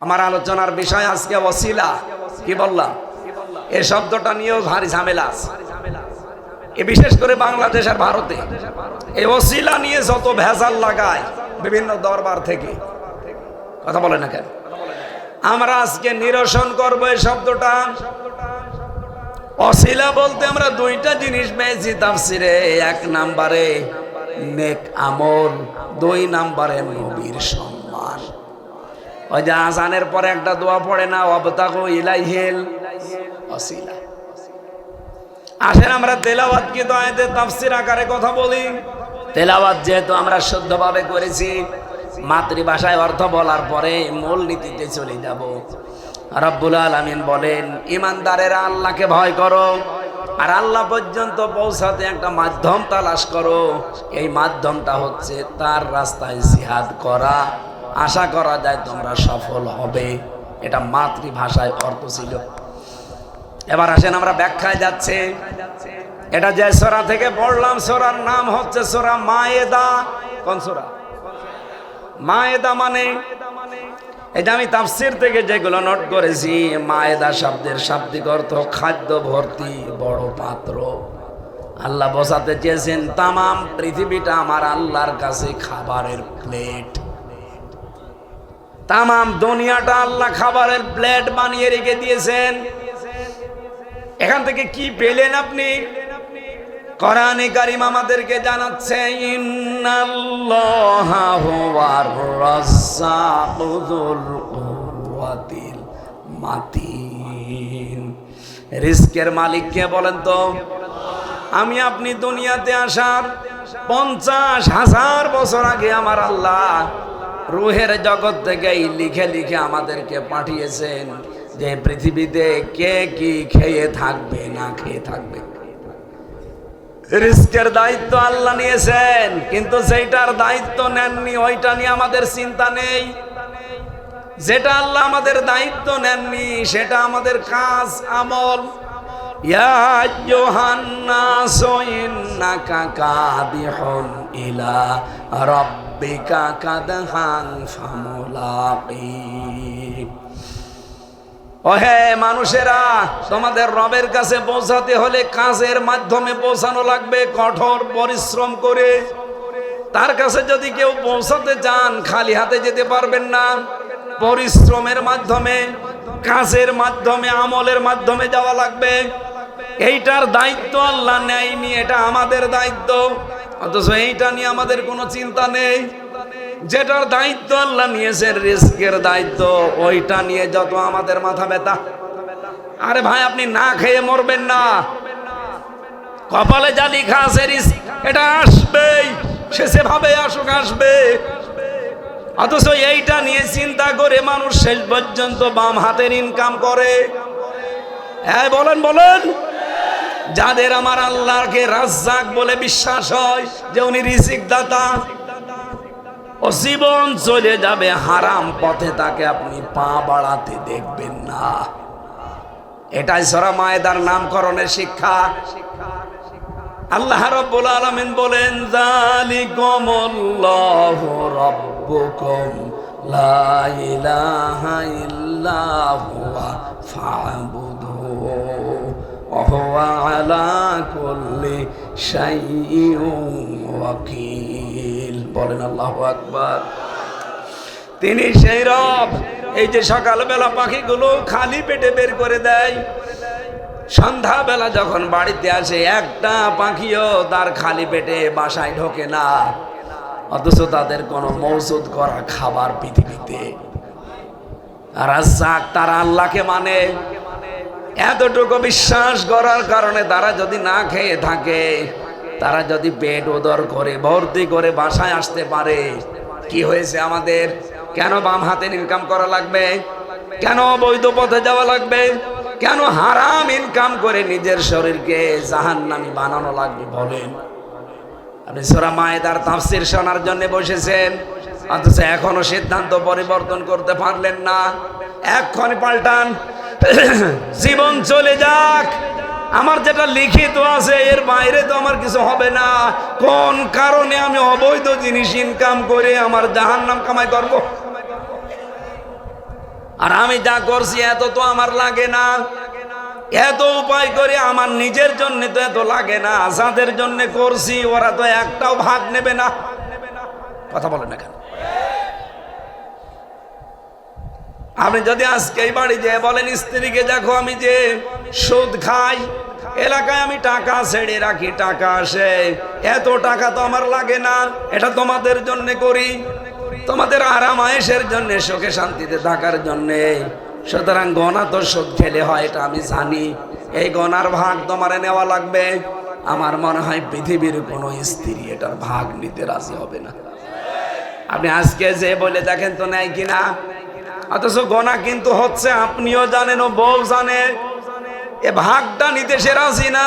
আমার আলোচনার বিষয় আজকে ওসিলা। কি বললাম? এই শব্দটা নিয়েও ভারী ঝামেলা আছে, বিশেষ করে বাংলাদেশ আর ভারতে। এই ওসিলা নিয়ে যত ভেজাল লাগায় বিভিন্ন দরবার থেকে, কথা বলে না কেন? আমরা আজকে নিরসন করব এই শব্দটা। ওসিলা বলতে আমরা দুইটা জিনিস পেয়েছি তাফসিরে। এক নম্বরে নেক আমল, দুই নম্বরে নবীর সম্মান। ওই যে আজানের পরে একটা দোয়া পড়ে না, ওয়াবতাগু ইলাইহিল ওসিলা। আসেন আমরা তেলাওয়াত কি দয়াতে তাফসির আকারে কথা বলি। তেলাওয়াত যেহেতু আমরা শুদ্ধভাবে করেছি, মাতৃভাষায় অর্থ বলার পরে মূল নীতিতে চলে যাব। রব্বুল আলামিন বলেন, ইমানদারেরা আল্লাহকে ভয় করো আর আল্লাহ পর্যন্ত পৌঁছাতে একটা মাধ্যম তালাশ করো। এই মাধ্যমটা হচ্ছে তার রাস্তায় জিহাদ করা। আশা করা যায় তোমরা সফল হবে। এটা মাতৃভাষায় অর্থ ছিল। এবার আসেন আমরা ব্যাখ্যায় যাচ্ছে। এটা যে সূরা থেকে পড়লাম, সূরার নাম হচ্ছে সূরা মায়েদা। কোন সূরা? মায়েদা মানে, এটা আমি তাফসির থেকে যেগুলো নোট করেছি, মায়েদা শব্দের শাব্দিক অর্থ খাদ্য ভর্তি বড় পাত্র। আল্লাহ বোঝাতে চেয়েছেন তামাম পৃথিবীটা আমার আল্লাহর কাছে খাবারের প্লেট। তামাম দুনিয়াটা আল্লাহ খাবারের প্লেট বানিয়ে রেখে দিয়েছেন। এখান থেকে কি পেলেন আপনি? কোরআনে কারীম আমাদেরকে জানাচ্ছে, ইন্নাল্লাহা হুয়ার রাজ্জাকু যুল কুওয়াতিল মাতিন। রিজকের মালিক কে বলেন তো? আমি আপনি দুনিয়াতে আসার 50,000 বছর আগে আমার আল্লাহ রূহের জগৎ থেকে লিখে লিখে আমাদেরকে পাঠিয়েছেন যে পৃথিবীতে কে কি খেয়ে থাকবে না খেয়ে থাকবে। রিজকের দায়িত্ব আল্লাহ নিয়েছেন, কিন্তু যেটার দায়িত্ব নেননি ওইটা নিয়ে আমাদের চিন্তা নেই। যেটা আল্লাহ আমাদের দায়িত্ব নেননি সেটা আমাদের কাজ আমল। ইয়া আইয়ুহান নাসু ইন্নাকা কাদিহুন ইলা রাব্বিকা কাদহান ফামুলাকি। ওহে মানুষেরা, তোমাদের রবের কাছে পৌঁছাতে হলে কাজের মাধ্যমে পৌঁছানো লাগবে, কঠোর পরিশ্রম করে। তার কাছে যদি কেউ পৌঁছাতে চান খালি হাতে যেতে পারবেন না। পরিশ্রমের মাধ্যমে, কাজের মাধ্যমে, আমলের মাধ্যমে যাওয়া লাগবে। এইটার দায়িত্ব আল্লাহ নেয়নি, এটা আমাদের দায়িত্ব। অথচ এইটা নিয়ে আমাদের কোনো চিন্তা নেই। যেটার দায়িত্ব আল্লাহ নিয়েছেন, রিজকের দায়িত্ব, ওইটা নিয়ে যত আমাদের মাথা ব্যথা। আরে ভাই, আপনি না খেয়ে মরবেন না। কপালে যা লেখা আছে রিজক, এটা আসবেই, সে যেভাবে আসুক আসবে। অথচ এইটা নিয়ে চিন্তা করে মানুষ শেষ পর্যন্ত বাম হাতের ইনকাম করে। হ্যাঁ বলেন বলেন। যাদের আমার আল্লাহকে রাজ্জাক বলে বিশ্বাস হয় যে উনি রিজিক দাতা, ও জীবন চলে যাবে হারাম পথে, তাকে আপনি পা বাড়াতে দেখবেন না। এটাই সূরা মায়েদার নামকরণের শিক্ষা। আল্লাহ রাব্বুল আলামিন বলেন, যালিকুমুল্লাহু রাব্বুকুম লা ইলাহা ইল্লা হুয়া ফা'বুদুহু ওয়া হুয়া আলা কুল্লি শাইইন ওয়াকিল। বলেন আল্লাহু আকবার। তিনি সেই রব, এই যে সকালবেলা পাখিগুলো খালি পেটে বের করে দেয়, সন্ধ্যাবেলা যখন বাড়িতে আসে একটা পাখিও তার খালি পেটে বাসায় ঢোকে না। অথচ তাদের কোনো মওজুদ করা খাবার পৃথিবীতে। রাজ্জাক তারা আল্লাহকে মানে। এতটুকু বিশ্বাস করার কারণে তারা যদি না খেয়ে থাকে, তারা যদি পেট উদর করে ভর্তি করে বাসায় আসতে পারে, কি হয়েছে আমাদের? কেন বাম হাতে ইনকাম করা লাগবে? কেন বৈধ পথে যাওয়া লাগবে? কেন হারাম ইনকাম করে নিজের শরীরকে জাহান্নামী বানানো লাগবে? বলেন। আপনি সূরা মায়েদার তাফসীর শোনার জন্য বসেছেন, অথচ এখনো সিদ্ধান্ত পরিবর্তন করতে পারলেন না। এক্ষুনি পাল্টান। জীবন চলে যাক, আমার যেটা লিখিত আছে এর বাইরে তো আমার কিছু হবে না। কোন কারণে আমি অবৈধ জিনিস ইনকাম করে আমার জাহান্নাম কামাই করব? আর আমি যা করছি এত তো আমার লাগে না, এত উপায় করে আমার নিজের জন্য তো এত লাগে না, যাদের জন্য করছি ওরা তো একটাও ভাগ নেবে না। কথা বলেন না কেন? আপনি যদি আজকে এই বাড়ি যেয়ে বলেন স্ত্রীকে, দেখো আমি যে সুদ খাই, এলাকায় আমি টাকা ছেড়ে রাখি, টাকা আসে, এত টাকা তো আমার লাগে না, এটা তোমাদের জন্য করি, তোমাদের আরাম আয়েশের জন্য, সুখে শান্তিতে থাকার জন্য। সুতরাং গনা তো সুদ খেলে হয়, এটা আমি জানি, এই গনার ভাগ তোমারে নেওয়া লাগবে। আমার মনে হয় পৃথিবীর কোনো স্ত্রী এটার ভাগ নিতে রাজি হবে না। আপনি আজকে যে বলে দেখেন তো নেয় কিনা, অথচ গনা কিন্তু হচ্ছে, আপনিও জানেন ও বউ জানে, এ ভাগটা নিতে সে রাজি না,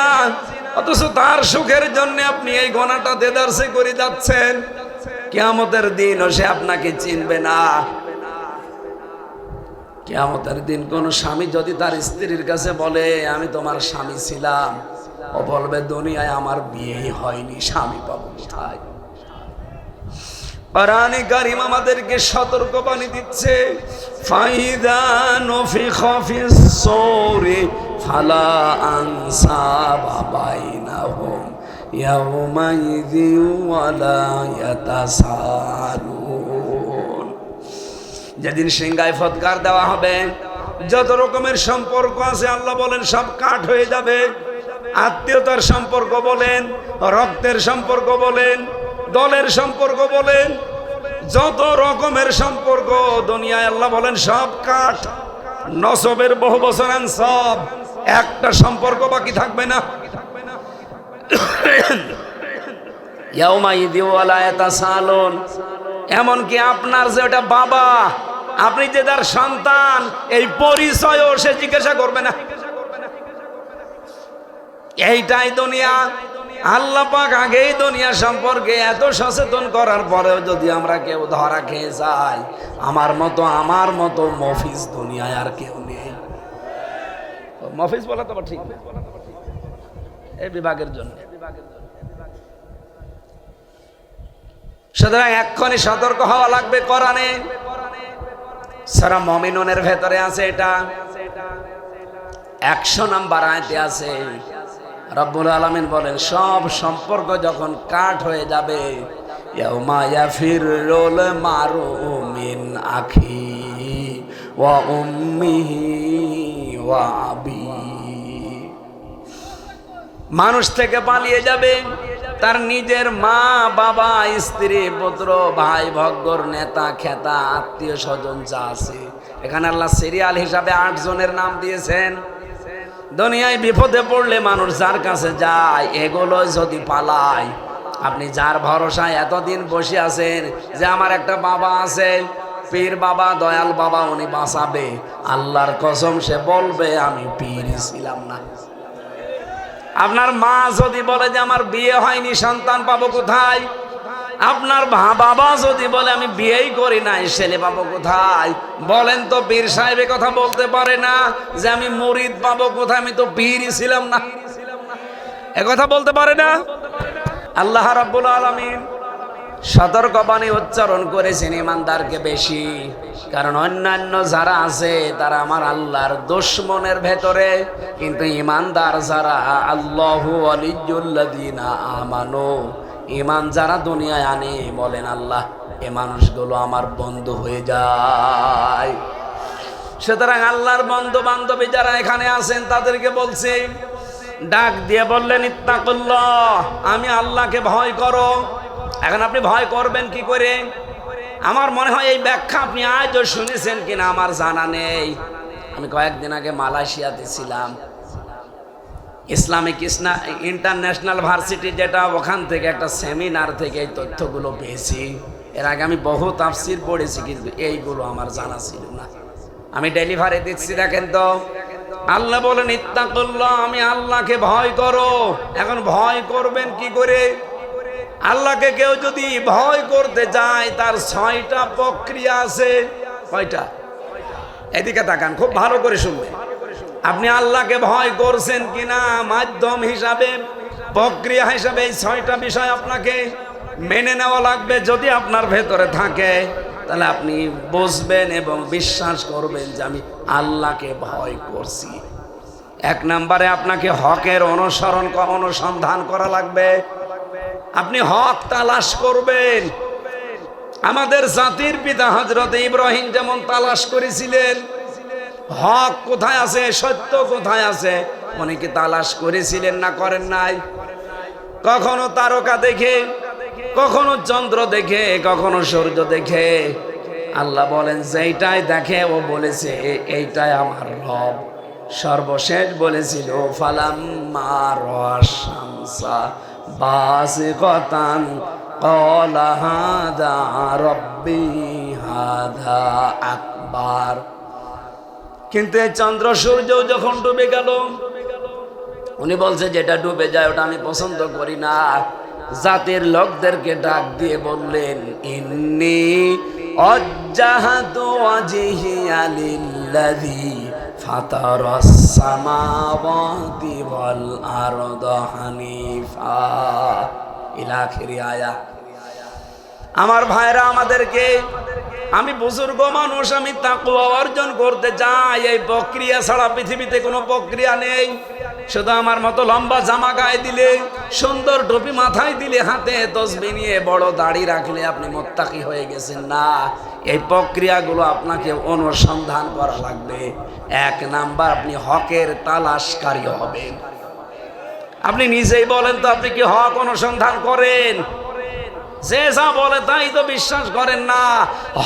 অথচ তার সুখের জন্য আপনি এই গনাটা দেদারসে করে যাচ্ছেন। কিয়ামতের দিন সে আপনাকে চিনবে না। কিয়ামতের দিন কোন স্বামী যদি তার স্ত্রীর কাছে বলে আমি তোমার স্বামী ছিলাম, ও বলবে দুনিয়ায় আমার বিয়েই হয়নি, স্বামী পাবো কোথায়? কোরআনে কারীম আমাদেরকে সতর্কবাণী দিচ্ছে, ফাইদা নুফিখা ফিস সূরি ফালা আনসাবা বাইনাহুম ইয়াওমাইযি ওয়ালা ইয়াতাসালুন। যেদিন সিংহায় ফৎকার দেওয়া হবে, যত রকমের সম্পর্ক আছে আল্লাহ বলেন সব কাট হয়ে যাবে। আত্মীয়তার সম্পর্ক বলেন, রক্তের সম্পর্ক বলেন, দলের সম্পর্ক বলেন, যত রকমের সম্পর্ক দুনিয়ায় আল্লাহ বলেন সব কাট। নসবের বহু বছর সব, একটা সম্পর্ক বাকি থাকবে না। ইয়াউমাইযি ওয়ালা ইয়াতাসালুন। এমনকি আপনার যে ওটা বাবা, আপনি যে তার সন্তান, এই পরিচয়ও সে জিজ্ঞাসা করবে না। এইটাই দুনিয়া। আল্লাহ পাক আগেই দুনিয়া সম্পর্কে এত সচেতন করার পরেও যদি আমরা কেউ ধরা খেয়ে যাই, আমার মতো মফিজ দুনিয়ায় আর কেউ নেই। মফিজ বলা তো ঠিক এই বিভাগের জন্য। সুতরাং এক্ষুনি সতর্ক হওয়া লাগবে। কোরআনে সূরা মুমিনুনের ভেতরে আছে, এটা 100 নম্বর আয়াতে আছে। রব্বুল আলামিন বলেন সব সম্পর্ক যখন কাট হয়ে যাবে, ইয়াউমা ইয়াফিরুল মারু মিন আখি ওয়া উম্মিহি ওয়া আবি। মানুষ থেকে পালিয়ে যাবে তার নিজের মা, বাবা, স্ত্রী, পুত্র, ভাই, ভগ্গর, নেতা, খেতা, আত্মীয় স্বজন যা আছে। এখানে আল্লাহ সিরিয়াল হিসাবে 8 জনের নাম দিয়েছেন। দুনিয়ায় বিপদে পড়লে মানুষ যার কাছে যায়, এগুলো যদি পালায়, আপনি যার ভরসায় এতদিন বসে আছেন যে আমার একটা বাবা আছে, পীর বাবা, দয়াল বাবা, উনি বাঁচাবে, আল্লাহর কসম সে বলবে আমি পীর ছিলাম না। আপনার মা যদি বলে যে আমার বিয়ে হয়নি, সন্তান পাবো কোথায়? আপনার বাবা যদি বলে আমি বিয়েই করি নাই, ছেলে পাবো কোথায়? বলেন তো, পীর সাহেব কথা বলতে পারে না যে আমি মুরিদ পাবো কোথায়, আমি তো পীরই ছিলাম না? কথা বলতে পারে না? আল্লাহ রাব্বুল আলামিন সতর্কবাণী উচ্চারণ করেছেন ইমানদারকে বেশি, কারণ অন্যান্য যারা আছে তারা আমার আল্লাহর দুশমনের ভেতরে, কিন্তু ইমানদার যারা, আল্লাহু ওয়ালিয়্যুল্লাযীনা আমানু, ইমান যারা দুনিয়ায় আনে, বলেন আল্লাহ এ মানুষগুলো আমার বন্ধু হয়ে যায়। সুতরাং আল্লাহর বন্ধু বান্ধবী যারা এখানে আছেন তাদেরকে বলছি, ডাক দিয়ে বললেন ইত্তাকুল্লাহ, আমি আল্লাহকে ভয় করো। এখন আপনি ভয় করবেন কি করে? আমার মনে হয় এই ব্যাখ্যা আপনি আজও শুনেছেন কিনা আমার জানা নেই। আমি কয়েকদিন আগে মালয়েশিয়াতে ছিলাম, ইসলামিক ইন্টারন্যাশনাল ভার্সিটি, যেটা, ওখান থেকে একটা সেমিনার থেকে এই তথ্যগুলো পেয়েছি। এর আগে আমি বহু তাফসীর পড়েছি, কিন্তু এইগুলো আমার জানা ছিল না। আমি ডেলিভারি দিচ্ছি, দেখেন তো, আল্লাহ বলেন ইত্তাকুল্লাহ, আমি আল্লাহকে ভয় করো। এখন ভয় করবেন কি করে? আল্লাহকে কেউ যদি ভয় করতে যায়, তার 6টা প্রক্রিয়া আছে। কয়টা? এদিকে তাকান, খুব ভালো করে শুনবেন। আপনি আল্লাহকে ভয় করছেন কিনা, মাধ্যম হিসাবে, প্রক্রিয়া হিসাবে এই 6টা বিষয় আপনাকে মেনে নেওয়া লাগবে। যদি আপনার ভেতরে থাকে তাহলে আপনি বুঝবেন এবং বিশ্বাস করবেন যে আমি আল্লাহকে ভয় করছি। এক নম্বরে আপনাকে হকের অনুসন্ধান করা লাগবে। আপনি হক তালাশ করবেন। আমাদের জাতির পিতা হযরত ইব্রাহিম যেমন তালাশ করেছিলেন হক কোথায় আছে, সত্য কোথায় আছে, উনি কি তালাশ করেছিলেন না করেন নাই? কখনো তারকা দেখে, কখনো চন্দ্র দেখে, কখনো সূর্য দেখে। আল্লাহ বলেন যেইটাই দেখে ও বলেছে এইটাই আমার রব। সর্বশেষ বলেছিল ফালাম্মা রাশামসা বাসিকাতান ক্বালা হাদা রব্বি হাদা আকবার। কিন্তু এই চন্দ্র সূর্য যখন ডুবে গেল উনি বলছে যেটা ডুবে যায় ওটা আমি পছন্দ করি না। জাতির লোকদেরকে ডাক দিয়ে বললেন ইন্নী ওয়াজ্জাহাতু ওয়াজহিয়া লিল্লাযী ফাতারাস সামাওয়াতি ওয়াল আরদা হানিফা ইলা আখিরি আয়া। আমার ভাইরা, আমাদেরকে, আমি বুজুর্গ মানুষ, আমি তাকওয়া অর্জন করতে চাই। এই প্রক্রিয়া ছাড়া পৃথিবীতে কোনো প্রক্রিয়া নেই। শুধু আমার মতো লম্বা জামা গায়ে দিলে, সুন্দর টুপি মাথায় দিলে, হাতে তসবিহ নিয়ে বড় দাড়ি রাখলে আপনি মুত্তাকি হয়ে গেছেন না। এই প্রক্রিয়াগুলো আপনাকে অনুসন্ধান করা লাগবে। এক নাম্বার, আপনি হকের তালাশকারী হবেন। আপনি নিজেই বলেন তো, আপনি কি হক অনুসন্ধান করেন? যে যা বলে তাই তো বিশ্বাস করেন না।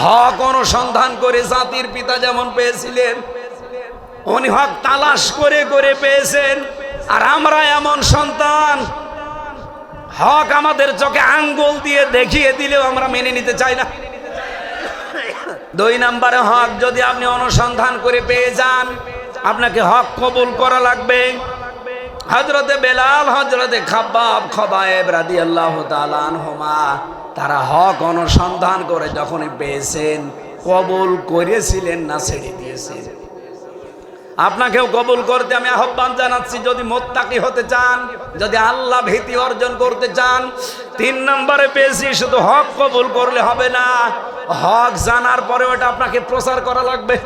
হক অনুসন্ধান করে জাতির পিতা যেমন পেয়েছিলেন, উনি হক তালাশ করে করে পেয়েছেন। আর আমরা এমন সন্তান, হক আমাদের চোখে আঙ্গুল দিয়ে দেখিয়ে দিলেও আমরা মেনে নিতে চাই না। দুই নম্বরে, হক যদি আপনি অনুসন্ধান করে পেয়ে যান, আপনাকে হক কবুল করা লাগবে। হযরতে বেলাল, হযরতে খবায়েব রাদিয়াল্লাহু তাআলা আনহুমা, তারা হক অনুসন্ধান করে যখনই পেয়েছেন কবুল করেছিলেন না ছেড়ে দিয়েছেন। আপনাকেও কবুল করতে আমি আহ্বান জানাচ্ছি। যদি মুত্তাকি হতে চান, যদি আল্লাহ ভীতি অর্জন করতে চান, তিন নম্বরে পেয়েছি, শুধু হক কবুল করলে হবে না, হক জানার পরে ওটা আপনাকে প্রচার করা লাগবে।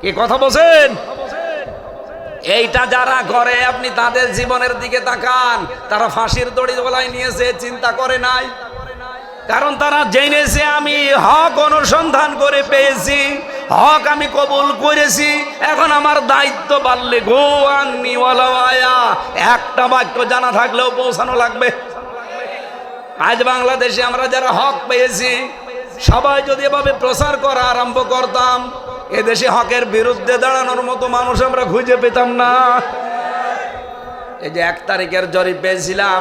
কি কথা বলছেন? এইটা যারা করে আপনি তাদের জীবনের দিকে তাকান, তারা ফাঁসির দড়ি গলায় নিয়েছে, চিন্তা করে নাই। কারণ তারা জেনেছে আমি হক অনুসন্ধান করে পেয়েছি, হক আমি কবুল করেছি, এখন আমার দায়িত্ব বাড়লে গো আন্নি ওয়ালাউ আয়া, একটা বাক্য জানা থাকলেও পৌঁছানো লাগবে। আজ বাংলাদেশে আমরা যারা হক পেয়েছি সবাই যদি এভাবে প্রচার করা আরম্ভ করতাম, এদেশে হকের বিরুদ্ধে দাঁড়ানোর মতো মানুষ আমরা খুঁজে পেতাম না। এই যে 1 তারিখের জরিপ পেয়েছিলাম,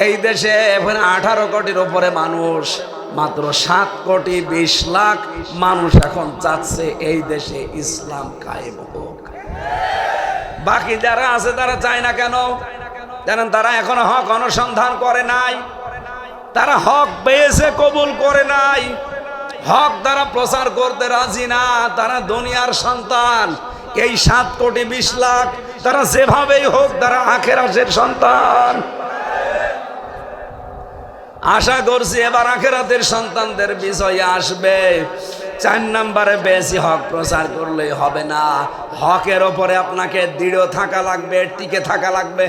এই দেশে এখন 18 কোটির উপরে মানুষ, মাত্র 7 কোটি 20 লাখ মানুষ এখন চাচ্ছে এই দেশে ইসলাম কায়েম হোক। বাকি যারা আছে তারা চায় না কেন জানেন? তারা এখনো হক অনুসন্ধান করে নাই, তারা হক পেয়েছে কবুল করে নাই, হক দ্বারা প্রচার করতে রাজি না। তারা দুনিয়ার সন্তান, এই 7 কোটি 20 লাখ তারা যেভাবেই হোক তারা আখিরাতের সন্তান। আশা করছি এবার আখিরাতের সন্তানদের বিষয়ে আসবে। 4 নম্বরে বেশি হক প্রচার করলেই হবে না, হকের ওপরে আপনাকে দৃঢ় থাকা লাগবে, টিকে থাকা লাগবে।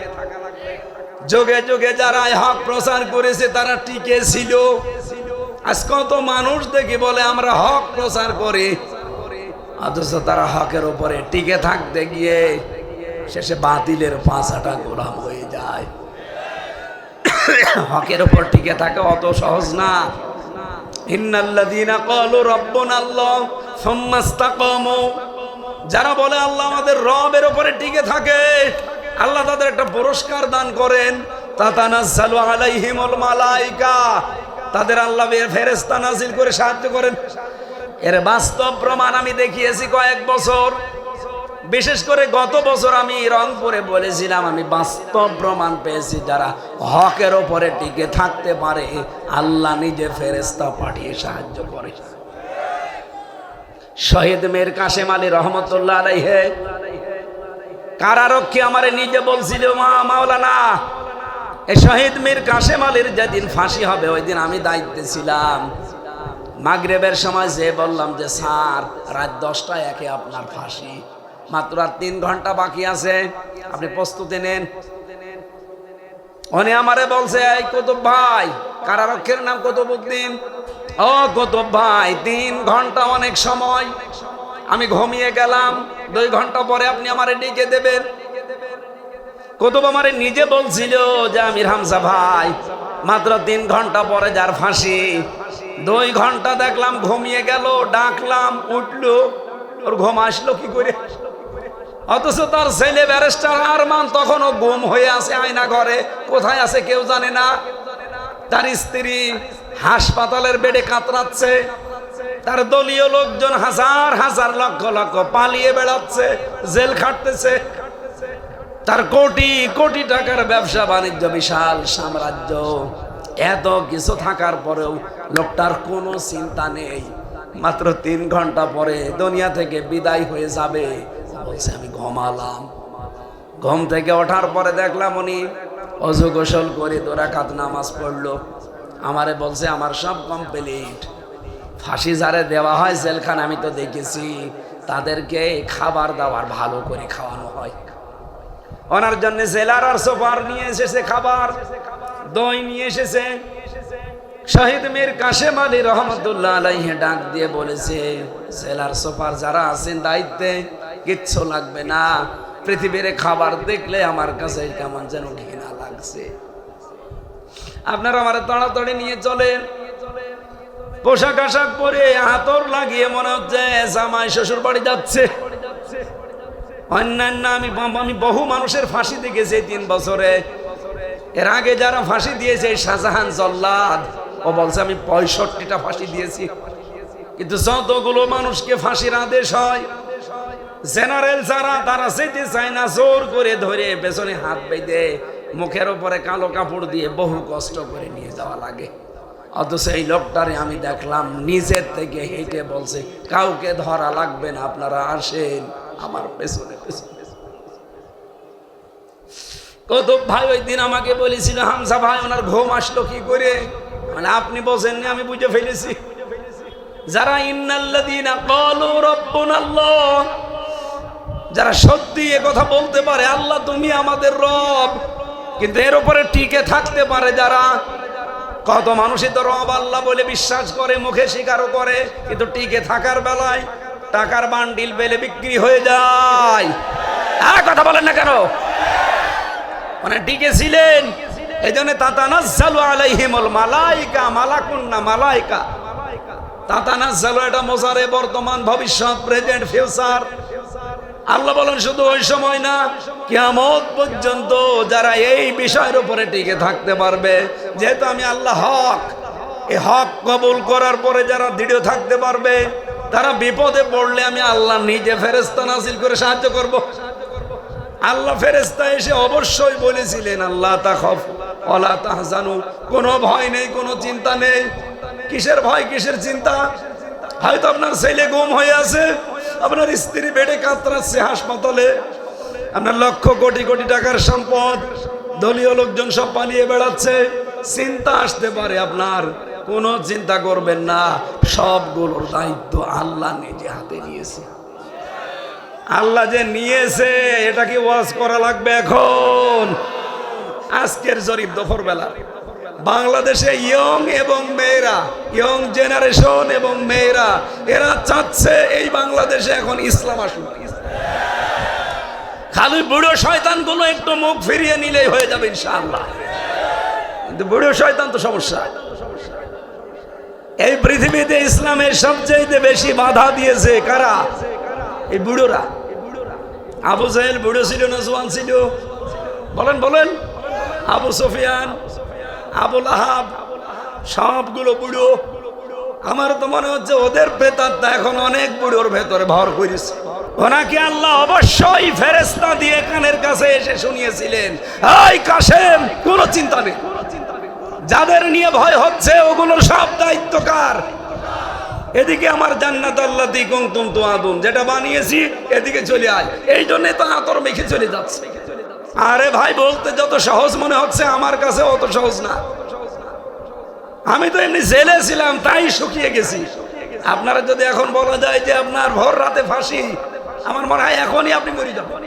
যুগে যুগে যারা হক প্রচার করেছে তারা টিকে ছিল। আজ কত মানুষ দেখি বলে আমরা হক প্রচার করি, অথচ তারা হকের উপরে টিকে থাকতে গিয়ে শেষে বাতিলের পাছাটা গোলাম হয়ে যায়। হকের উপর টিকে থাকা অত সহজ না। ইন্নাল্লাযীনা ক্বালু রাব্বুনাল্লাহ সুম্মা ইসতাকামু, যারা বলে আল্লাহ আমাদের রবের উপরে টিকে থাকে, আল্লাহ তাদের একটা পুরস্কার দান করেন। তাতানাজ্জালু আলাইহিমুল মালায়েকা, তাদের আল্লাহ ফেরেশতা নাজিল করে সাহায্য করেন। এর বাস্তব প্রমাণ আমি দেখিয়েছি কয়েক বছর, বিশেষ করে গত বছর আমি রংপুরে বলেছিলাম, আমি বাস্তব প্রমাণ পেয়েছি যারা হকের ওপরে টিকে থাকতে পারে আল্লাহ নিজে ফেরেশতা পাঠিয়ে সাহায্য করে। শহীদ মীর কাসেম আলী রহমতুল্লাহ আলাইহি কারারক্ষী আমারে নিজে বলছিল, মাওলানা এই শহীদ মীর কাসেম আলীর যেদিন ফাঁসি হবে ওই দিন আমি দায়িত্বে ছিলাম, মাগরিবের সময় যে বললাম যে স্যার রাত 10টায় একে আপনার ফাঁসি, মাত্র আর 3 ঘন্টা বাকি আছে, আপনি প্রস্তুতি নেন। উনি আমারে বলছে, এই কুতুব ভাই, কারারক্ষীর নাম কুতুবউদ্দিন, ও কুতুব ভাই 3 ঘন্টা অনেক সময়, আমি ঘুমিয়ে গেলাম, 2 ঘন্টা পরে আপনি আমারে ডেকে দেবেন। কুতুব আমারে নিজে বলছিল যে আমির হামজা ভাই, মাত্র 3 ঘন্টা পরে যার ফাঁসি, 2 ঘন্টা দেখলাম ঘুমিয়ে গেল, ডাকলাম উঠলো, ওর ঘুম আসলো কি করে? অথচ তার ছেলে ব্যারিস্টার আরমান তখনও গুম হয়ে আছে আয়না ঘরে, কোথায় আছে কেউ জানে না। তার স্ত্রী হাসপাতালের বেডে কাতরাচ্ছে, তার দলীয় লোকজন হাজার হাজার লক্ষ লক্ষ পালিয়ে বেড়াচ্ছে, জেল খাটতেছে। তার কোটি কোটি টাকার ব্যবসা বাণিজ্য, বিশাল সাম্রাজ্য, এত কিছু থাকার পরেও লোকটার কোনো চিন্তা নেই। মাত্র 3 ঘন্টা পরে দুনিয়া থেকে বিদায় হয়ে যাবে, বলছে আমি ঘুমালাম। ঘুম থেকে ওঠার পরে দেখলাম উনি অজু গোসল করে 2 রাকাত নামাজ পড়লো। আমারে বলছে আমার সব কমপ্লিট। ফাঁসি যারে দেওয়া হয় জেলখানা, আমি তো দেখেছি, তাদেরকে খাবার দাবার ভালো করে খাওয়ানো হয়। ওনার জন্য জেলার আর সোফার নিয়ে এসেছে, খাবার দই নিয়ে এসেছে। শহীদ মীর কাশেম আলী রহমতুল্লাহ আলাইহি ডাক দিয়ে বলেছে, জেলার সোফার যারা আছেন দায়িত্বে, কিচ্ছু লাগবে না, পৃথিবীর খাবার দেখলে আমার কাছে কেমন যেন ঘৃণা লাগছে। আপনারা আমার তাড়াতাড়ি নিয়ে চলেন, পোশাক আশাক পরে হাতর লাগিয়ে মনে হচ্ছে জামাই শ্বশুর বাড়ি যাচ্ছে। অন্যান্য আমি বহু মানুষের ফাঁসি দেখেছি 3 বছরে। এর আগে যারা ফাঁসি দিয়েছে, শাহজাহান জল্লাদ, ও বলছে আমি 65টা ফাঁসি দিয়েছি। কিন্তু যতগুলো মানুষকে ফাঁসির আদেশ হয়, জেনারেল যারা, তারা যেতে চায় না, জোর করে ধরে পেছনে হাত বেঁধে মুখের উপরে কালো কাপড় দিয়ে বহু কষ্ট করে নিয়ে যাওয়া লাগে। অথচ এই লোকটারে আমি দেখলাম নিজের থেকে হেঁটে বলছে, কাউকে ধরা লাগবে না, আপনারা আসেন আমার পেছনে পেছনে। কুতুব ভাই ওই দিন আমাকে বলেছিল, হামজা ভাই ওনার ঘুম আসলো কি করে? মানে আপনি বলেননি, আমি বুঝে ফেলেছি। যারা ইন্নাল্লাযীনা ক্বালু রাব্বুনাল্লাহ, যারা সত্যি এ কথা বলতে পারে আল্লাহ তুমি আমাদের রব, কিন্তু এর উপরে টিকে থাকতে পারে যারা, কত মানুষই তো রব আল্লাহ বলে বিশ্বাস করে, মুখে স্বীকারও করে, কিন্তু টিকে থাকার বেলায় টাকার বান্ডিল পেলে বিক্রি হয়ে যায়। কথা বলেন না কেন? মানে টিকে ছিলেন, এই জন্য তাতানাজ্জালু আলাইহিমুল মালাইকা, মালাকুন না মালাইকা। তাতানাজ্জালু এটা মোজারে, বর্তমান, ভবিষ্যৎ, প্রেজেন্ট, ফিউচার। আল্লাহ বলেন শুধু ওই সময় না, কিয়ামত পর্যন্ত যারা এই বিষয়ের উপরে টিকে থাকতে পারবে, যেহেতু আমি আল্লাহ হক, এই হক কবুল করার পরে যারা দৃঢ় থাকতে পারবে, তারা বিপদে পড়লে আমি আল্লাহ নিজে ফেরেশতা নাজিল করে সাহায্য করব। আল্লাহ ফেরেশতা এসে অবশ্যই বলেছিলেন, আল্লাহ তাখাফ ওয়ালা তাহজানু, কোনো ভয় নেই, কোনো চিন্তা নেই। কিসের ভয়, কিসের চিন্তা? হয়তো আপনার ছেলে গুম হয়ে আছে, আপনার স্ত্রী বেডে কাতরাচ্ছে হাসপাতালে, আপনার লক্ষ কোটি কোটি টাকার সম্পদ, দলীয় লোকজন সব পালিয়ে বেড়াচ্ছে, চিন্তা আসতে পারে আপনার। কোনো চিন্তা করবেন না, সবগুলোর দায়িত্ব আল্লাহ নিজে হাতে নিয়েছে। আল্লাহ যে নিয়েছে, এটা কি ওয়াজ করা লাগবে এখন? আজকের জরিপ দুপুরবেলা বাংলাদেশে ইয়ং এবং মেয়েরা, ইয়ং জেনারেশন এবং মেয়েরা, এরা চাচ্ছে এই বাংলাদেশে এখন ইসলাম আসুক। খালি বুড়ো শয়তানগুলো একটু মুখ ফিরিয়ে নিলেই হয়ে যাবে ইনশাআল্লাহ। কিন্তু বুড়ো শয়তান তো সমস্যা। এই পৃথিবীতে ইসলামের সবচেয়ে বেশি বাধা দিয়েছে কারা? এই বুড়োরা। আবু জাহেল বুড়ো ছিল না জওয়ান ছিল? বলেন বলেন। আবু সুফিয়ান, আবুল আহাব, সবগুলো বুড়ো। আমার তো মনে হচ্ছে ওদের প্রেতাত্মা এখন অনেক বুড়োর ভেতরে ভর করেছে। ওনাকে আল্লাহ অবশ্যই ফেরেশতা দিয়ে কানের কাছে এসে শুনিয়েছিলেন, এই কাশেম, কোনো চিন্তা নেই, যাদের নিয়ে ভয় হচ্ছে ওগুলোর সব দায়িত্ব কার? এদিকে আমার জান্নাত আল্লাতী কুনতুম তুআদুন, যেটা বানিয়েছি এদিকে চলে আয়। এই জন্যে তো আতর মেখে চলে যাচ্ছে। আরে ভাই, বলতে যত সহজ মনে হচ্ছে আমার কাছে অত সহজ না। আমি তো এমনি জেলে ছিলাম, তাই শুকিয়ে গেছি। আপনারা যদি এখন বলা যায় যে আপনার ভোর রাতে ফাঁসি, আমার মনে হয় এখনই আপনি মরে যাবেন।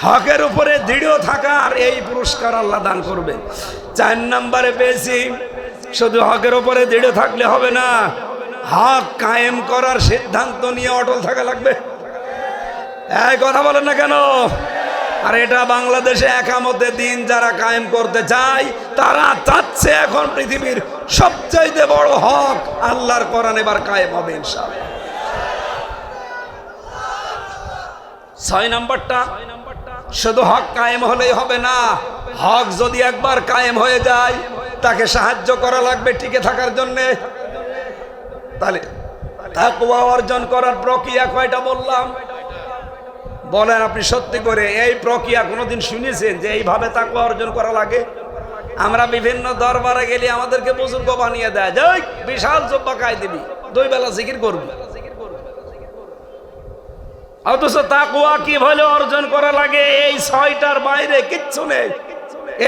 হকের উপরে দৃঢ় থাকার এই পুরস্কার আল্লাহ দান করবে। 4 নম্বরে পেয়েছি, শুধু হকের উপরে দৃঢ় থাকলে হবে না, হক কায়েম করার সিদ্ধান্ত নিয়ে অটল থাকা লাগবে। এই কথা বলেন না কেন? আর এটা বাংলাদেশে একামতে দিন যারা কায়েম করতে চায়, তারা চাচ্ছে এখন পৃথিবীর সবচাইতে বড় হক আল্লাহর কোরআন এবার কায়েম হবে ইনশাআল্লাহ। 6 নম্বরটা, শুধু হক কায়েম হলেই হবে না, হক যদি একবার কায়েম হয়ে যায় তাকে সাহায্য করা লাগবে টিকে থাকার জন্য। তাহলে তাকওয়া অর্জন করার প্রক্রিয়া কয়টা বললাম? বলেন আপনি সত্যি করে এই প্রক্রিয়া কোনোদিন শুনেছেন যে এইভাবে তাকওয়া অর্জন করা লাগে? আমরা বিভিন্ন দরবারে গেলে আমাদেরকে বুজুর্গ বানিয়ে দেয়, যাই বিশাল জব্বা খাই দিবি, 2 বেলা জিকির করবি। অথচ তাকওয়া কিভাবে অর্জন করা লাগে এই 6টার বাইরে কিচ্ছু নেই,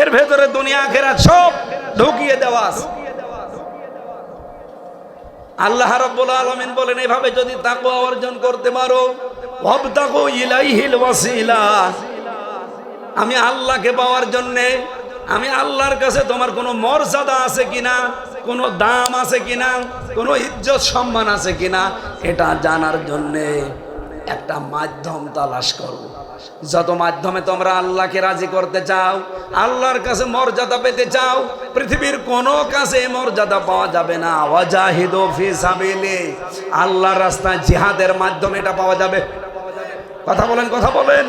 এর ভেতরে দুনিয়া আখিরাত সব ঢুকিয়ে দেওয়া আছে। আল্লাহ রাব্বুল আলামিন বলেন, এইভাবে যদি তাকওয়া অর্জন করতে পারো, ওয়াবতাগু ইলাইহিল ওয়াসিলা, আমি আল্লাহকে পাওয়ার জন্য, আমি আল্লাহর কাছে তোমার কোনো মর্যাদা আছে কিনা, কোনো দাম আছে কিনা, কোনো ইজ্জত সম্মান আছে কিনা, এটা জানার জন্য একটা মাধ্যম তালাশ করো। যত মাধ্যমে তোমরা আল্লাহকে রাজি করতে চাও, আল্লাহর কাছে মর্যাদা পেতে চাও, পৃথিবীর কোনো কাছে মর্যাদা পাওয়া যাবে না। ওয়াজাহিদু ফি সাবিলি, আল্লাহর রাস্তায় জিহাদের মাধ্যমে এটা পাওয়া যাবে। কথা বলেন, কথা বলেন।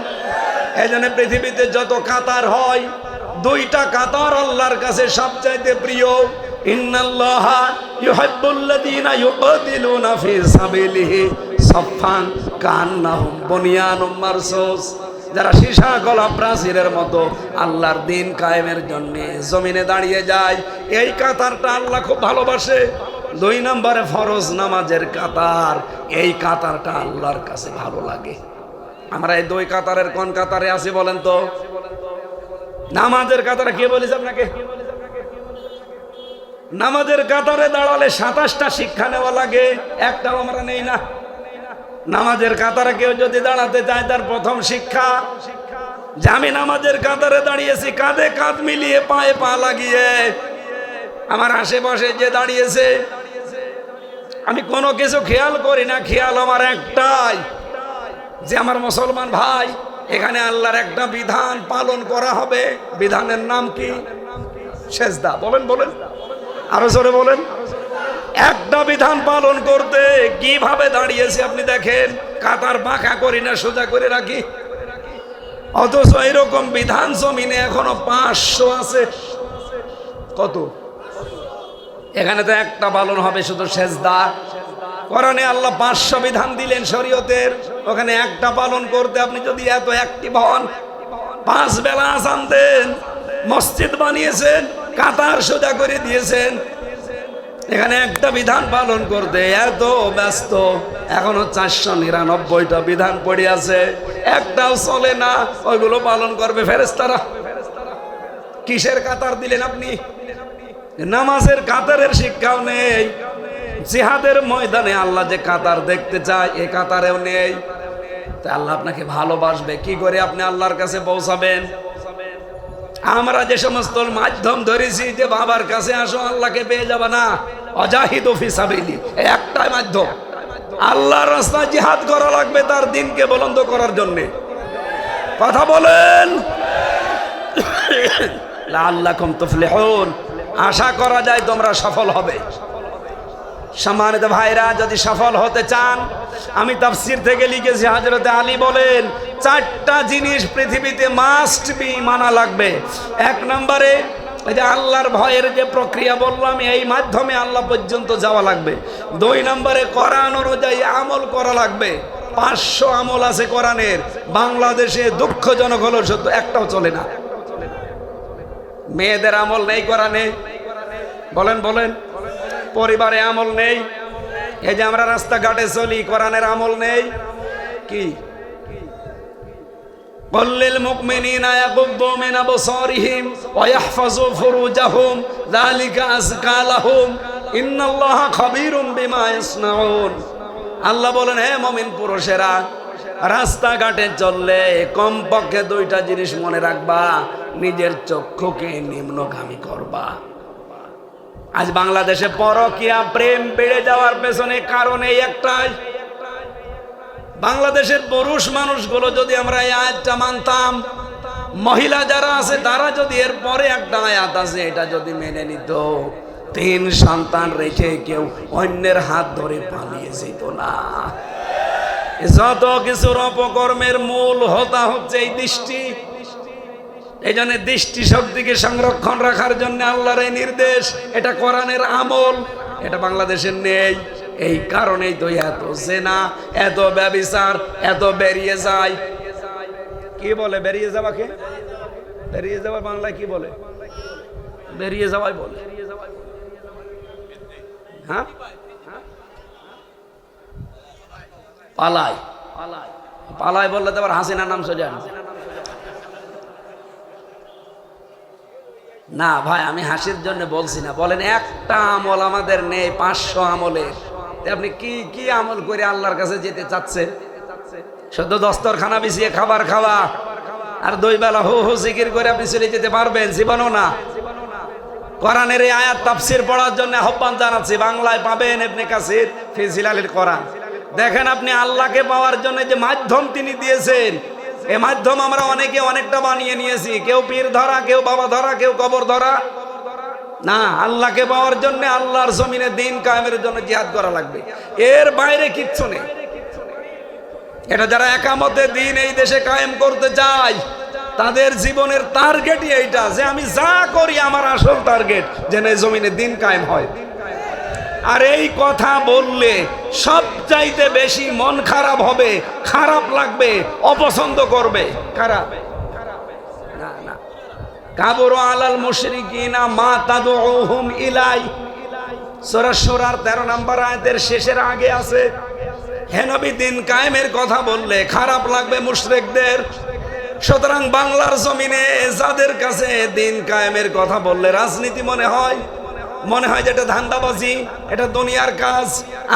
এই জন্য পৃথিবীতে যত কাতার হয়, 2টা কাতার আল্লাহর কাছে সবচাইতে প্রিয়। ইন্নাল্লাহা ইউহিব্বুল্লাযীনা ইউকাতিলুনা ফি সাবিলিহি সাফফান কান্নাহুম বুনিয়ানুম মারসুস, যারা সীসা গলা প্রাচীরের মতো আল্লাহর দিন কায়েমের জন্য জমিনে দাঁড়িয়ে যায়, এই কাতারটা আল্লাহ খুব ভালোবাসে। 2 নম্বরে ফরজ নামাজের কাতার, এই কাতারটা আল্লাহর কাছে ভালো লাগে। আমরা এই 2 কাতারের কোন কাতারে আছি বলেন তো? নামাজের কাতারে কে বলেছে আপনাকে? নামাজের কাতারে দাঁড়ালে 27টা শিক্ষা নেওয়া লাগে, একটাও আমরা নেই না। নামাজের কাতারে কেউ যদি দাঁড়াতে চায়, তার প্রথম শিক্ষা যে আমি নামাজের কাতারে দাঁড়িয়েছি কাঁধে কাঁধ মিলিয়ে পায়ে পা লাগিয়ে। আমার আশেপাশে যে দাঁড়িয়েছে আমি কোনো কিছু খেয়াল করি না, খেয়াল আমার একটাই যে আমার মুসলমান ভাই, এখানে আল্লাহর একটা বিধান পালন করা হবে। বিধানের নাম কি? সেজদা। বলেন বলেন, আরো জোরে বলেন। একটা বিধান পালন করতে কিভাবে দাঁড়িয়েছে আপনি দেখেন, কাতার বাঁকা করি না, সোজা করে রাখি। অথচ এরকম বিধান জমিনে এখনো 500 আছে। কত? এখানে তো একটা পালন হবে শুধু সেজদা। কোরআনে আল্লাহ 500 বিধান দিলেন শরীয়তের, ওখানে একটা পালন করতে আপনি যদি এত অ্যাক্টিভ হন, 5 বেলা আযান দেন, মসজিদ বানিয়েছেন, কাতার সোজা করে দিয়েছেন, এখানে একটা বিধান পালন করতে এত ব্যস্ত, এখনো 499টা বিধান পড়ে আছে, একটাও চলে না। ওইগুলো পালন করবে ফেরেশতারা। কিসের কাতার দিলেন আপনি? নামাজের কাতারের শিক্ষাও নেই। জিহাদের ময়দানে আল্লাহ যে কাতার দেখতে চায়, এ কাতারেও নেই। তাই আল্লাহ আপনাকে ভালোবাসবে কি করে আপনি আল্লাহর কাছে পৌঁছাবেন? আমরা যে সমস্ত মাধ্যম ধরেছি যে বাবার কাছে আসো আল্লাহকে পেয়ে যাবে না, ওয়াজাহিদু ফি সাবিলি, একটাই মাধ্যম। আল্লাহর রাস্তায় জিহাদ করা লাগবে তার দিনকে বুলন্দ করার জন্য। কথা বলেন। লাআল্লাকুম তুফলিহুন, আশা করা যায় তোমরা সফল হবে। সম্মানিত ভাইরা, যদি সফল হতে চান, আমি তাফসীর থেকে লিখেছি, হযরতে আলী বলেন 4টা জিনিস পৃথিবীতে মাস্ট বি মানা লাগবে। 1 নম্বরে এই যে আল্লাহর ভয়ের যে প্রক্রিয়া বললাম, এই মাধ্যমে আল্লাহ পর্যন্ত যাওয়া লাগবে। 2 নম্বরে কোরআন অনুযায়ী আমল করা লাগবে। 500 আমল আছে কোরআনের, বাংলাদেশে দুঃখজনক হলো সত্য একটাও চলে না। মেয়েদের আমল নেই কোরআনে, বলেন বলেন। পরিবারে আমল নেই। এই যে আমরা রাস্তাঘাটে চলি, কোরআনের আমল নেই। কি قل للمؤمنين يغضوا من أبصارهم ويحفظوا فروجهم ذلك أزكى لهم إن الله خبير بما يصنعون। আল্লাহ বলেন, হে মুমিন পুরুষেরা, রাস্তাঘাটে চললে কমপক্ষে দুইটা জিনিস মনে রাখবা, নিজের চক্ষুকে নিম্নগামী করবা। আজ বাংলাদেশে পরকীয়া প্রেম বেড়ে যাওয়ার পেছনে কারণ এই একটাই, বাংলাদেশের পুরুষ মানুষগুলো যদি আমরা এই আয়াতটা মানতাম, মহিলা যারা আছে তারা যদি এর পরে একটা আয়াত আছে এটা যদি মেনে নিত, 3 সন্তান রেখে কেউ অন্যের হাত ধরে পালিয়ে যেত না। যত কিছুর অপকর্মের মূল হোতা হচ্ছে এই দৃষ্টি। এই জন্য দৃষ্টি শক্তিকে সংরক্ষণ রাখার জন্য আল্লাহর এই নির্দেশ, এটা কোরআনের আমল, এটা বাংলাদেশের নেই। এই কারণেই তো এত জেনা, এত ব্যভিচার, এত বেরিয়ে যায়। কি বলে বেরিয়ে যাওয়াকে? বেরিয়ে যাওয়া বাংলায় কি বলে? বেরিয়ে যাওয়াই বলে। হ্যাঁ, পালাই পালাই বললে তো আবার হাসিনা নাম সোজা না। ভাই আমি হাসির জন্য বলছি না, বলেন একটা আমল আমাদের নেই 500 আমলের। আপনি কি কি আমল করে আল্লাহর কাছে যেতে চাচ্ছেন? শুধু দস্তরখানা বিছিয়ে খাবার খাওয়া আর 2 বেলা হু হু জিকির করে আপনি চলে যেতে পারবেন? জীবনও না। কোরআনের এই আয়াত তাফসীর পড়ার জন্য আহ্বান জানাচ্ছি, বাংলায় পাবেন ইবনে কাসির ফি জিলালিল কোরআন। দেখেন আপনি আল্লাহকে পাওয়ার জন্য যে মাধ্যম তিনি দিয়েছেন, এই মাধ্যম আমরা অনেকে অনেকটা বানিয়ে নিয়েছি। কেউ পীর ধরা, কেউ বাবা ধরা, কেউ কবর ধরা। না, আল্লাহকে পাওয়ার জন্য আল্লাহর জমিনে দিন কায়েমের জন্য জিহাদ করা লাগবে, এর বাইরে কিচ্ছু নেই। এটা যারা একামতে দিন এই দেশে কায়েম করতে চায় তাদের জীবনের টার্গেটই এইটা, যে আমি যা করি আমার আসল টার্গেট যেন এই জমিনে দিন কায়েম হয়। আর এই কথা বললে সবচাইতে বেশি মন খারাপ হবে, খারাপ লাগবে, অপছন্দ করবে কারা? না না, কাবুরু আলাল মুশরিকিনা মা তাদউহুম ইলাই। সূরা সূরার 13 নম্বর আয়াতের শেষের আগে আছে, হে নবী দিন কায়েমের কথা বললে খারাপ লাগবে মুশরিকদের। সুতরাং বাংলার জমিনে যাদের কাছে দিন কায়েমের কথা বললে রাজনীতি মনে হয়, মনে হয় যে এটা ধান্দাবাজি, এটা দুনিয়ার কাজ,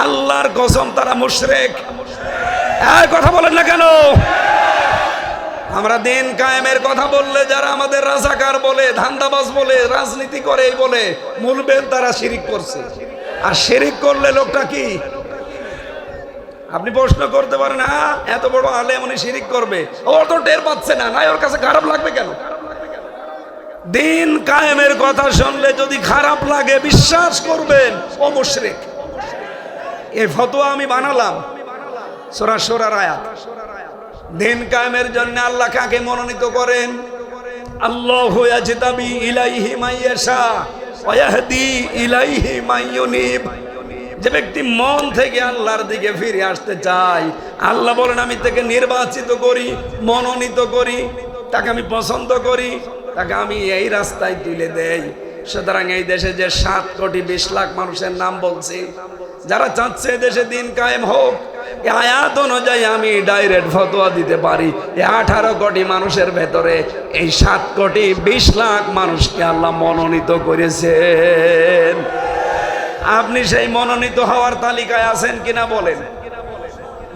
আল্লাহর কসম তারা মুশরিক। এই কথা বলেন না কেন? আমরা দিন কায়েমের কথা বললে যারা আমাদের রাজাকার বলে, ধান্দাবাজ বলে, রাজনীতি করে এই বলে, মূলবেন তারা শিরিক করছে। আর শিরিক করলে লোকটা কি? আপনি প্রশ্ন করতে পারেন, হ্যাঁ এত বড় আলেম উনি শিরিক করবে, ও তো টের পাচ্ছে না, নাই ওর কাছে খারাপ লাগবে কেন? দিন কায়েমের কথা শুনলে যদি খারাপ লাগে বিশ্বাস করবেন ও মুশরিক। এই ফতোয়া আমি বানালাম, সূরা সূরার আয়াত। দিন কায়েমের জন্য আল্লাহ কাকে মনোনীত করেন? আল্লাহু ইয়াজতাবি ইলাইহি মাইয়াশা ওয়া ইয়াহদি ইলাইহি মাইয়ুনিব। যে ব্যক্তি মন থেকে আল্লাহর দিকে ফিরে আসতে চায়, আল্লাহ বলেন আমি তাকে নির্বাচিত করি, মনোনীত করি, তাকে আমি পছন্দ করি, তাকে আমি এই রাস্তায় তুলে দেই। সুতরাং এই দেশে যে 7 কোটি 20 লাখ মানুষের নাম বলছি, যারা চাচ্ছে দেশে দিন কায়েম হোক, এই আয়াত অনুযায়ী আমি ডাইরেক্ট ফতোয়া দিতে পারি, এই 18 কোটি মানুষের ভেতরে এই 7 কোটি 20 লাখ মানুষকে আল্লাহ মনোনীত করেছেন। আপনি সেই মনোনীত হওয়ার তালিকায় আছেন কিনা বলেন?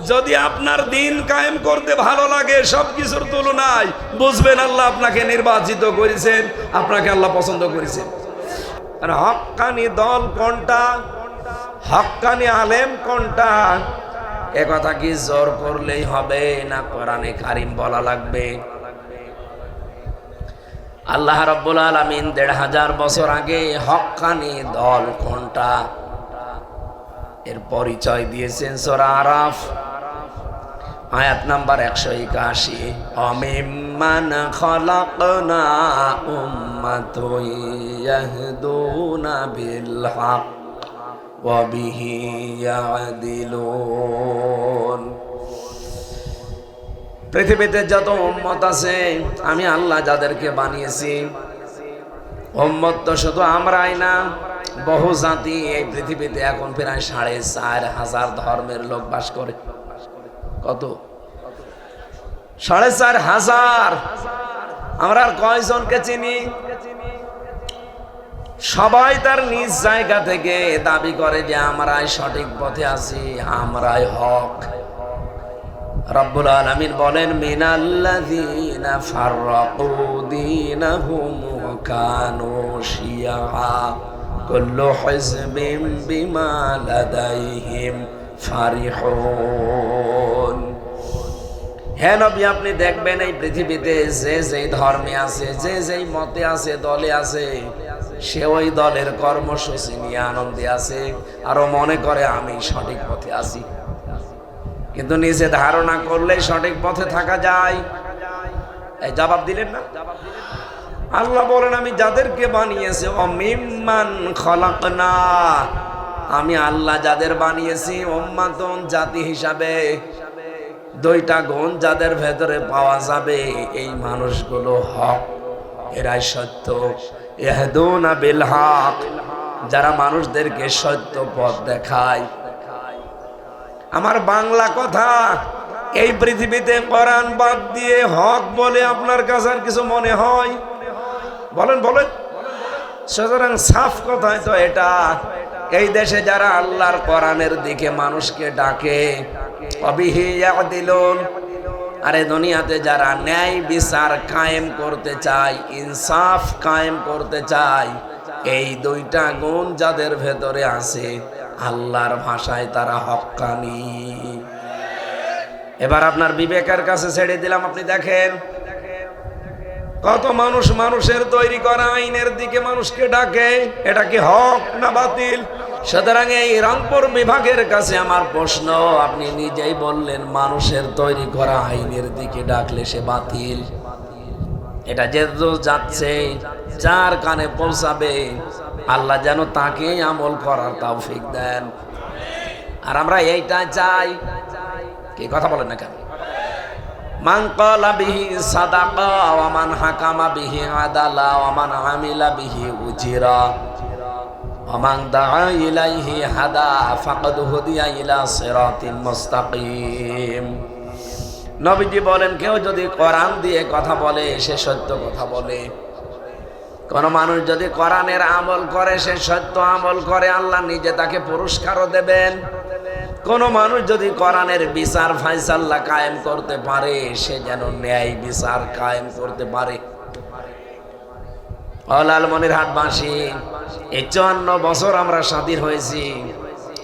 যদি আপনার দিন কায়েম করতে ভালো লাগে সবকিছুর তুলনায়, বুঝবেন আল্লাহ আপনাকে নির্বাচিত করেছেন, আপনাকে আল্লাহ পছন্দ করেছেন। আর হক্কানি দল কোনটা, হক্কানি আলেম কোনটা, এ কথা কি জোর করলেই হবে না কোরআনে কারিম বলা লাগবে? আল্লাহ রাব্বুল আলামিন 1500 বছর আগে হক্কানি দল কোনটা এর পরিচয় দিয়েছেন সূরা আরাফ আয়াত নাম্বার 181। অমিম্মান খালাকনা উম্মাতুন ইয়াহদুনা বিল হক ওয়া বিহি ইয়াদিলুন। পৃথিবীতে যত উম্মত আছে আমি আল্লাহ যাদেরকে বানিয়েছি, উম্মত তো শুধু আমরাই না, বহু জাতি এই পৃথিবীতে এখন প্রায় 4500 ধর্মের লোক বাস করে। কত? 4,500। আমরা আর কয়জনকে চিনি? সবাই তার নিজ জায়গা থেকে দাবি করে যে আমরাই সঠিক পথে আছি, আমরাই হক। রব্বুল আলামিন বলেন মিনাল্লাযীনা ফাররাকু দীনাহুম ওয়া কানু শিয়া কুল্লু হিজবিম বিমা লাদাইহিম ফারিহুন। হে নবী, আপনি দেখবেন এই পৃথিবীতে যে যেই ধর্মে আছে, যে যেই মতে আছে, দলে আছে, সে ওই দলের কর্মসূচি নিয়ে আনন্দে আছে, আরো মনে করে আমি সঠিক পথে আছি। কিন্তু নিজে ধারণা করলে সঠিক পথে থাকা যায়? এই জবাব দিলেন না? আল্লাহ বলেন আমি যাদেরকে বানিয়েছি অমিম্মান খলাকনা, আমি আল্লাহ যাদের বানিয়েছি উম্মাতুন জাতি হিসাবে, দুইটা গুণ যাদের ভেতরে পাওয়া যাবে, এই মানুষগুলো হক, এরাই সত্য। ইহদুনা বিল হক, যারা মানুষদেরকে সত্য পথ দেখায়। আমার বাংলা কথা, এই পৃথিবীতে কোরআন বাদ দিয়ে হক বলে আপনার কাছে আর কিছু মনে হয়? বলেন বলেন। সুতরাং সাফ কথাই তো এটা। এই দেশে যারা আল্লাহর কোরআনের দিকে মানুষকে ডাকে, অবিহি ইয়াদিলুন, আরে দুনিয়াতে যারা ন্যায় বিচার কায়েম করতে চায়, ইনসাফ কায়েম করতে চায়, এই দুইটা গুণ যাদের ভেতরে আছে, আল্লাহর ভাষায় তারা হক্কানি। এবার আপনার বিবেকের কাছে ছেড়ে দিলাম, আপনি দেখেন কত মানুষ মানুষের তৈরি করা আইনের দিকে মানুষকে ডাকে, এটা কি হক না বাতিল? সুতরাং এই রংপুর বিভাগের কাছে আমার প্রশ্ন, আপনি নিজেই বললেন মানুষের তৈরি করা আইনের দিকে ডাকলে সে বাতিল। এটা যে যাচ্ছে, যার কানে পৌঁছাবে, আল্লাহ যেন তাকে আমল করার তৌফিক দেন। আর আমরা এইটা চাই। কি কথা বলেন না কেন? মান ক্বালা বিহি সাদাকা ওয়া মান হাকামা বিহি আদালা ওয়া মান আমিলা বিহি উজিরা ওয়া মান দাআ ইলাইহি হাদা ফাকাদ হুদিয়া ইলা সিরাতিন মুস্তাকিম। নবীজি বলেন, কেউ যদি কোরআন দিয়ে কথা বলে সে সত্য কথা বলে। কোন মানুষ যদি কোরআনের আমল করে, সে সত্য আমল করে, আল্লাহ নিজে তাকে পুরস্কারও দেবেন। কোন মানুষ যদি কোরআনের বিচার ফায়সালা কায়েম করতে পারে, সে যেন ন্যায় বিচার কায়েম করতে পারে। লালমনিরহাটবাসী, এই 54 বছর আমরা স্বাধীন হয়েছি।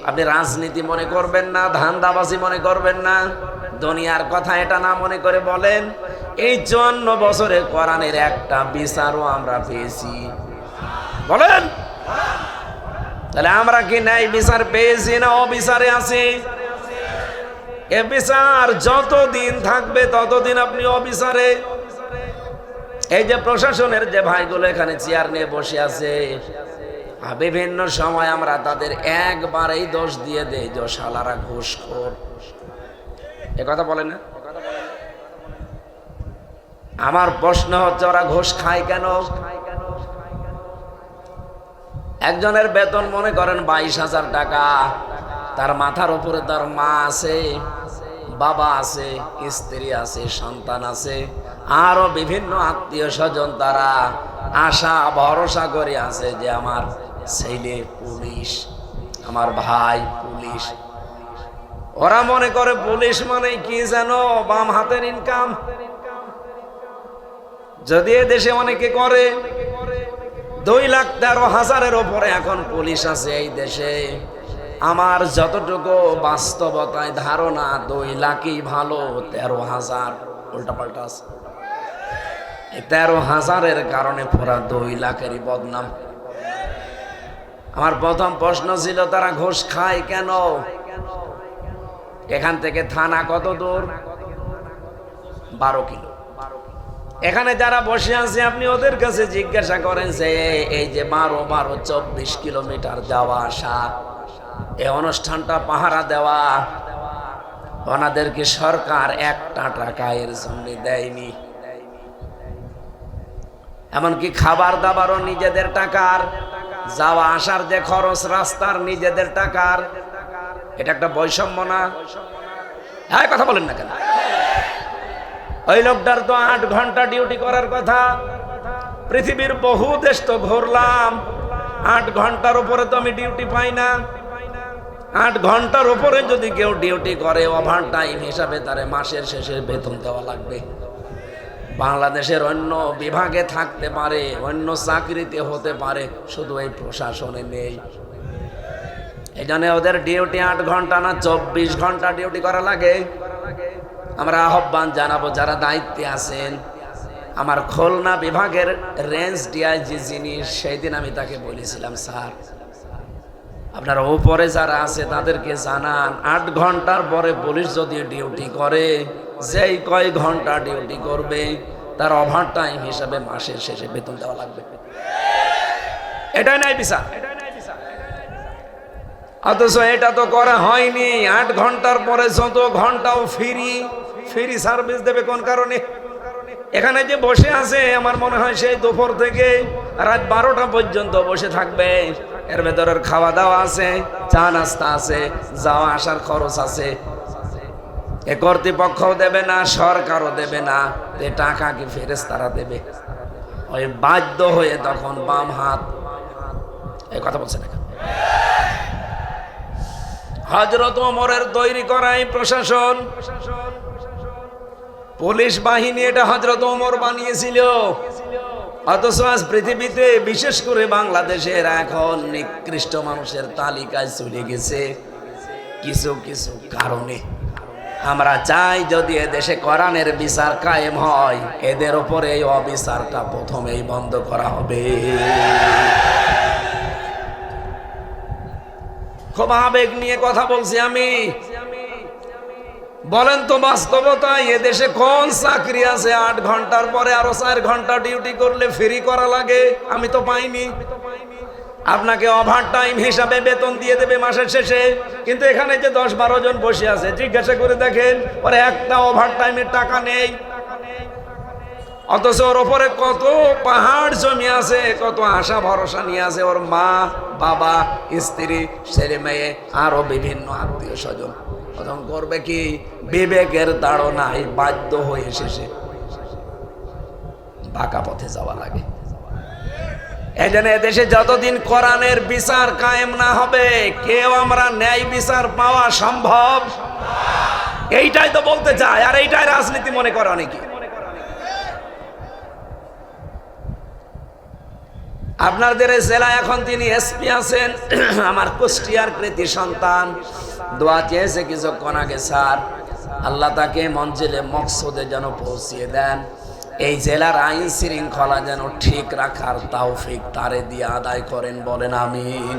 আপনি রাজনীতি মনে করবেন না, ধান্দাবাজি মনে করবেন না, দুনিয়ার কথা এটা না মনে করে বলেন, এই 54 বছরে কোরআনের একটা বিচারও আমরা পেয়েছি? বলেন। তাহলে আমরা কি ন্যায় বিচার পেয়েছি না অবিচারে আছি? এ বিচার যতদিন থাকবে ততদিন আপনি অবিচারে। এই যে প্রশাসনের যে ভাইগুলো এখানে চেয়ার নিয়ে বসে আছে, বিভিন্ন সময় আমরা তাদের একবারেই দোষ দিয়ে দেই যে শালারা ঘুষখোর। এ কথা বলে না? আমার প্রশ্ন হচ্ছে, ওরা ঘুষ খায় কেন? একজনের বেতন মনে করেন 22,000 টাকা, তার মাথার উপরে তার মা আছে, বাবা আছে, স্ত্রী আছে, সন্তান আছে, আরো বিভিন্ন আত্মীয় স্বজন, তারা আশা ভরসা করে আছে যে আমার ছেলে পুলিশ, আমার ভাই পুলিশ। ওরা মনে করে পুলিশ মানে কি জানো, বাম হাতের ইনকাম। যদি এ দেশে অনেকে করে, 2,13,000-এর ওপরে এখন পুলিশ আছে এই দেশে। আমার যতটুকু বাস্তবতায় ধারণা, 2 লাখই ভালো, 13,000 উল্টাপাল্টা আছে। 13,000-এর কারণে পুরা 2 লাখেরই বদনাম। আমার প্রথম প্রশ্ন ছিল, তারা ঘুষ খায় কেন? এখান থেকে থানা কত দূর? 12 কিলো। এখানে যারা বসে আছে, আপনি ওদের কাছে জিজ্ঞাসা করেন যে এই যে 12-24 কিলোমিটার যাওয়া আসা, এই অনুষ্ঠানটা পাহারা দেওয়া, ওনাদেরকে সরকার 1 টাকা এর জন্য দেয়নি। এমনকি খাবার দাবারও নিজেদের টাকার, যাওয়া আসার যে খরচ রাস্তার নিজেদের টাকার। এটা একটা বৈষম্য না? হ্যাঁ, কথা বলেন না কেন? ওই লোকটার তো 8 ঘন্টা ডিউটি করার কথা। পৃথিবীর বহু দেশ তো ঘুরলাম, 8 ঘন্টার উপরে তো আমি ডিউটি পাই না। 8 ঘন্টার উপরে যদি কেউ ডিউটি করে ওভার টাইম হিসাবে তারে মাসের শেষে বেতন দেওয়া লাগবে। বাংলাদেশের অন্য বিভাগে থাকতে পারে, অন্য চাকরিতে হতে পারে, শুধু এই প্রশাসনে নেই। এই জন্য ওদের ডিউটি 8 ঘন্টা না 24 ঘন্টা ডিউটি করা লাগে। আমরা আহ্বান জানাবো যারা দায়িত্বে আছেন। আমার খুলনা বিভাগের রেঞ্জ ডিআইজি যিনি, সেই দিন আমি তাকে বলেছিলাম, স্যার আপনারা উপরে যারা আছে তাদেরকে জানান 8 ঘন্টার পরে পুলিশ যদি ডিউটি করে, যেই কয় ঘন্টা ডিউটি করবে তার ওভার টাইম হিসাবে মাসের শেষে বেতন দেওয়া লাগবে। এটাই নাই বিচার। অথচ এটা তো করা হয়নি। 8 ঘন্টার পরে যত ঘন্টাও ফ্রি সার্ভিস দেবে কোন কারণে? এখানে যে বসে আছে আমার মনে হয় সেই দুপুর থেকে রাত 12টা পর্যন্ত বসে থাকবে। এর ভেতরের খাওয়া দাওয়া আছে, চা নাস্তা আছে, যাওয়া আসার খরচ আছে। এ কর্তৃপক্ষও দেবে না, সরকারও দেবে না, এ টাকা কি ফেরেশতারা দেবে? ওই বাধ্য হয়ে তখন বাম হাত এই কথা বলছে না। হযরত ওমরের তৈরি করা এই প্রশাসন, পুলিশ বাহিনী, এটা হযরত ওমর বানিয়েছিল। অথচ আজ পৃথিবীতে বিশেষ করে বাংলাদেশের এখন নিকৃষ্ট মানুষের তালিকায় চলে গেছে কিছু কিছু কারণে। আমরা চাই যদি এদেশে কোরআনের বিচার কায়েম হয়, এদের উপরে এই অবিচারটা প্রথমেই বন্ধ করা হবে। খুব আবেগ নিয়ে কথা বলছি আমি। বলেন তো বাস্তবতায় এদেশে কোন চাকরি আছে 8 ঘন্টার পরে আরো 4 ঘন্টা ডিউটি করলে ফ্রি করা লাগে? আমি তো পাইনি। আপনাকে ওভার টাইম হিসাবে বেতন দিয়ে দেবে মাসের শেষে, কিন্তু এখানে যে 10-12 জন বসে আছে জিজ্ঞাসা করে দেখেন, ওর একটা ওভার টাইমের টাকা নেই। অথচ ওর ওপরে কত পাহাড় জমি আছে, কত আশা ভরসা নিয়ে আছে ওর মা, বাবা, স্ত্রী, ছেলে মেয়ে, আরো বিভিন্ন আত্মীয় স্বজন। প্রথম করবে কি? বিবেকের তাড়নায় বাধ্য হয়ে শেষে বাঁকা পথে যাওয়া লাগে। এই জন্য এদেশে যতদিন কোরআনের বিচার কায়েম না হবে, কেউ আমরা ন্যায় বিচার পাওয়া সম্ভব এইটাই তো বলতে চাই। আর এইটাই রাজনীতি মনে করে অনেকে। আপনাদের জেলায় এখন তিনি এসপি আছেন, আমার কুষ্টিয়ার কৃতি সন্তান, দোয়া চেয়েছে কিছুক্ষণ আগে, স্যার আল্লাহ তাকে মঞ্জিলে মকসুদে যেন পৌঁছিয়ে দেন, এই জেলার আইন শৃঙ্খলা যেন ঠিক রাখার তৌফিক তারে দিয়ে আদায় করেন, বলেন আমিন।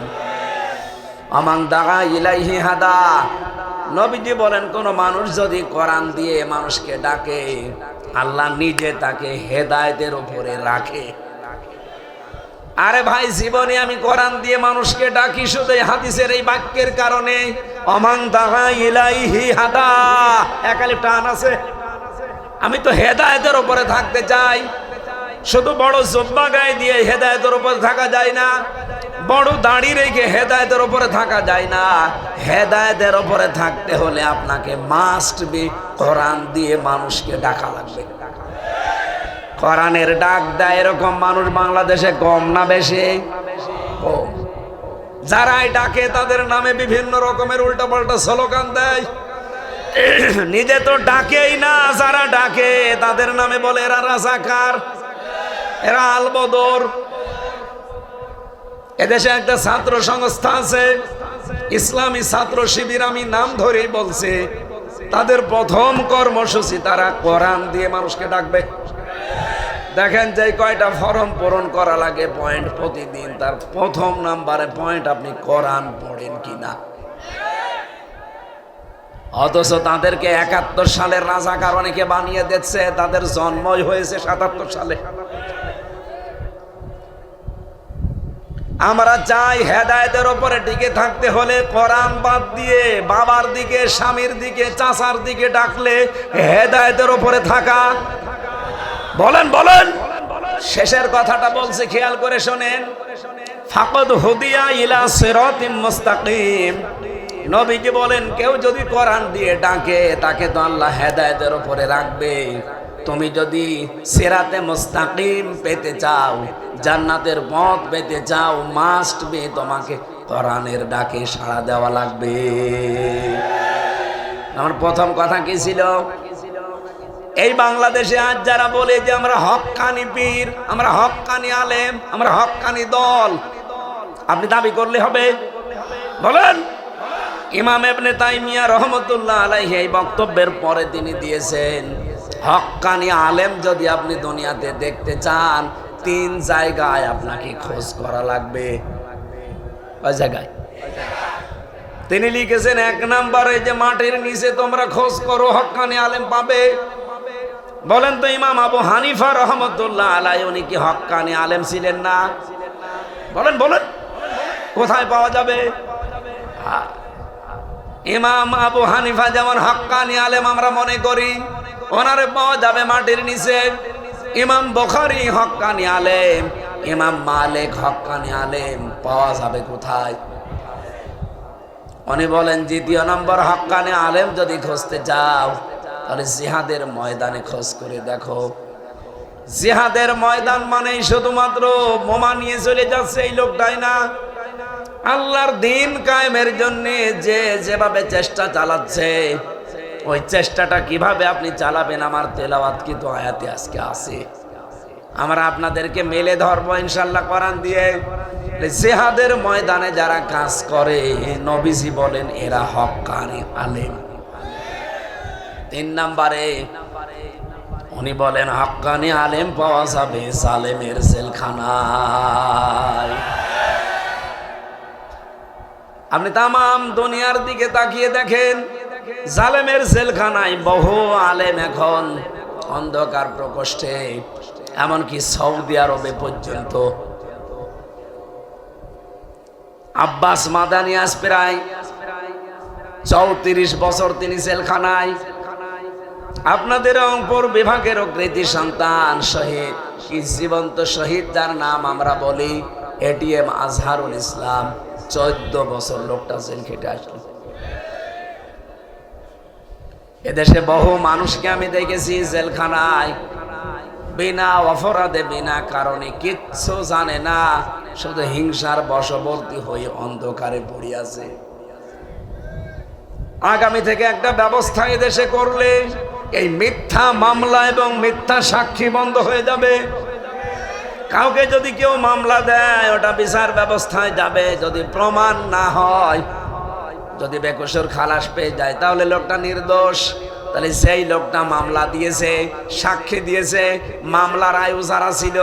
আমান দাগা ইলাইহি হাদা। নবীজি বলেন কোন মানুষ যদি কোরআন দিয়ে মানুষকে ডাকে, আল্লাহ নিজে তাকে হেদায়েতের উপরে রাখে। আরে ভাই, জীবনে আমি কোরআন দিয়ে মানুষকে ডাকি শুধু হাদিসের এই বাক্যের কারণে। আমান দাগা ইলাইহি হাদা, একালি টান আছে। আমি তো হেদায়েতের উপরে থাকতে চাই। শুধু বড় জুব্বা গায়ে দিয়ে হেদায়েতের উপরে থাকা যায় না, বড় দাড়ি রেখে হেদায়েতের উপরে থাকা যায় না। হেদায়েতের উপরে থাকতে হলে আপনাকে মাস্ট বি কোরআন দিয়ে মানুষকে ডাকা লাগবে। কোরআনের ডাক দেয় এরকম মানুষ বাংলাদেশে কম না বেশি? কম। যারাই ডাকে তাদের নামে বিভিন্ন রকমের উল্টাপাল্টা স্লোগান দেয়। নিজে তো ডাকেই না, যারা ডাকে তাদের নামে বলে এরা রাজাকার, এরা আলবদর। এদেশে একটা ছাত্র সংস্থা আছে, ইসলামী ছাত্র শিবির, আমি নাম ধরেই বলছি। তাদের প্রথম কর্মসূচি তারা কোরআন দিয়ে মানুষকে ডাকবে। দেখেন যে কয়টা ফর্ম পূরণ করা লাগে পয়েন্ট প্রতিদিন, তার প্রথম নাম্বারে পয়েন্ট আপনি কোরআন পড়েন কিনা। অথচ তাদেরকে 71 সালের রাজাকার অনেকে বানিয়ে দিচ্ছে, তাদের জন্মই হয়েছে 77 সালে। আমরা চাই হেদায়েতের উপরে টিকে থাকতে হলে কোরআন বাদ দিয়ে বাবার দিকে, স্বামীর দিকে, চাচার দিকে ডাকলে হেদায়েতের উপরে থাকা। বলেন বলেন। শেষের কথাটা বলছি, খেয়াল করে শোনেন। ফাকাদ হুদিয়া ইলা সিরাতিম মুস্তাকিম। নবীজি বলেন কেউ যদি কোরআন দিয়ে ডাকে তাকে তো আল্লাহ হেদায়েতের উপরে রাখবে। তুমি যদি সিরাতে মুস্তাকিম পেতে চাও, জান্নাতের পথ পেতে চাও, মাস্ট বি তোমাকে কোরআনের ডাকে সাড়া দেওয়া লাগবে। আমার প্রথম কথা কি ছিল? এই বাংলাদেশে আজ যারা বলে যে আমরা হক্কানি পীর, আমরা হক্কানি আলেম, আমরা হক্কানি দল, আপনি দাবি করলে হবে? বলেন। ইমাম ইবনে তাইমিয়া রহমতুল্লাহ আলাইহি এই বক্তব্যের পরে তিনি দিয়েছেন, হক্কানি আলেম যদি আপনি দুনিয়াতে দেখতে চান, 3 জায়গায় আপনাকে খোঁজ করা লাগবে। কয় জায়গায়? তিনি লিখেছেন, 1 নম্বরে যে মাটির নিচে তোমরা খোঁজ করো হক্কানি আলেম পাবে। বলেন তো ইমাম আবু হানিফা রহমতুল্লাহ আলাইহি উনি কি হক্কানি আলেম ছিলেন না? বলেন বলেন, কোথায় পাওয়া যাবে? ইমাম আবু হানিফা যেমন হক্কানি আলেম আমরা মনে করি, ওনারে পাওয়া যাবে মাটির নিচে। ইমাম বুখারী হক্কানি আলেম, ইমাম মালিক হক্কানি আলেম, পাওয়া যাবে কোথায়? উনি বলেন, 2 নম্বর হক্কানি আলেম যদি খুঁজতে যাও, তাহলে জিহাদের ময়দানে খোঁজ করে দেখো। জিহাদের ময়দান মানে শুধুমাত্র বোমা নিয়ে চলে যাচ্ছে এই লোকটাই না, আল্লাহর দ্বীন কায়েমের জন্য যে যেভাবে চেষ্টা চালাচ্ছে, ওই চেষ্টাটা কিভাবে আপনি চালাবেন, আমার তেলাওয়াত কিন্তু আয়াতে আজকে আছে। আমরা আপনাদেরকে মেলে ধরবো ইনশাআল্লাহ কোরআন দিয়ে। জিহাদের ময়দানে যারা কাজ করে, নবীজি বলেন এরা হক্কানি আলেম। 3 নম্বরে উনি বলেন হক্কানি আলেম পাওয়া যাবে জালেমের জেলখানায়। আপনি তামাম দুনিয়ার দিকে তাকিয়ে দেখেন, জালেমের জেলখানায় বহু আলেম এখন অন্ধকার প্রকোষ্ঠে, এমনকি সৌদি আরবে পর্যন্ত। আব্বাস মাদানি আজ প্রায় 34 বছর তিনি জেলখানায়। আপনাদের রংপুর বিভাগের কৃতি সন্তান শহীদ, কি জীবন্ত শহীদ যার নাম আমরা বলি এটিএম আজহারুল ইসলাম, 14 বছর লোকটা জেল খেটে আসলো। এদেশে বহু মানুষকে আমি দেখেছি জেলখানায় বিনা অপরাধে, বিনা কারণে, কিচ্ছু জানে না, শুধু হিংসার বশবর্তী হয়ে অন্ধকারে পড়ে আছে। আগামী থেকে একটা ব্যবস্থা এদেশে করলে এই মিথ্যা মামলা এবং মিথ্যা সাক্ষী বন্ধ হয়ে যাবে। কাউকে যদি কেউ মামলা দেয়, ওটা বিচার ব্যবস্থায় যাবে। যদি প্রমাণ না হয়, যদি বেকসুর খালাস পেয়ে যায়, তাহলে লোকটা নির্দোষ। তাহলে সেই লোকটা মামলা দিয়েছে, সাক্ষী দিয়েছে, মামলার আয়ু যারা ছিল,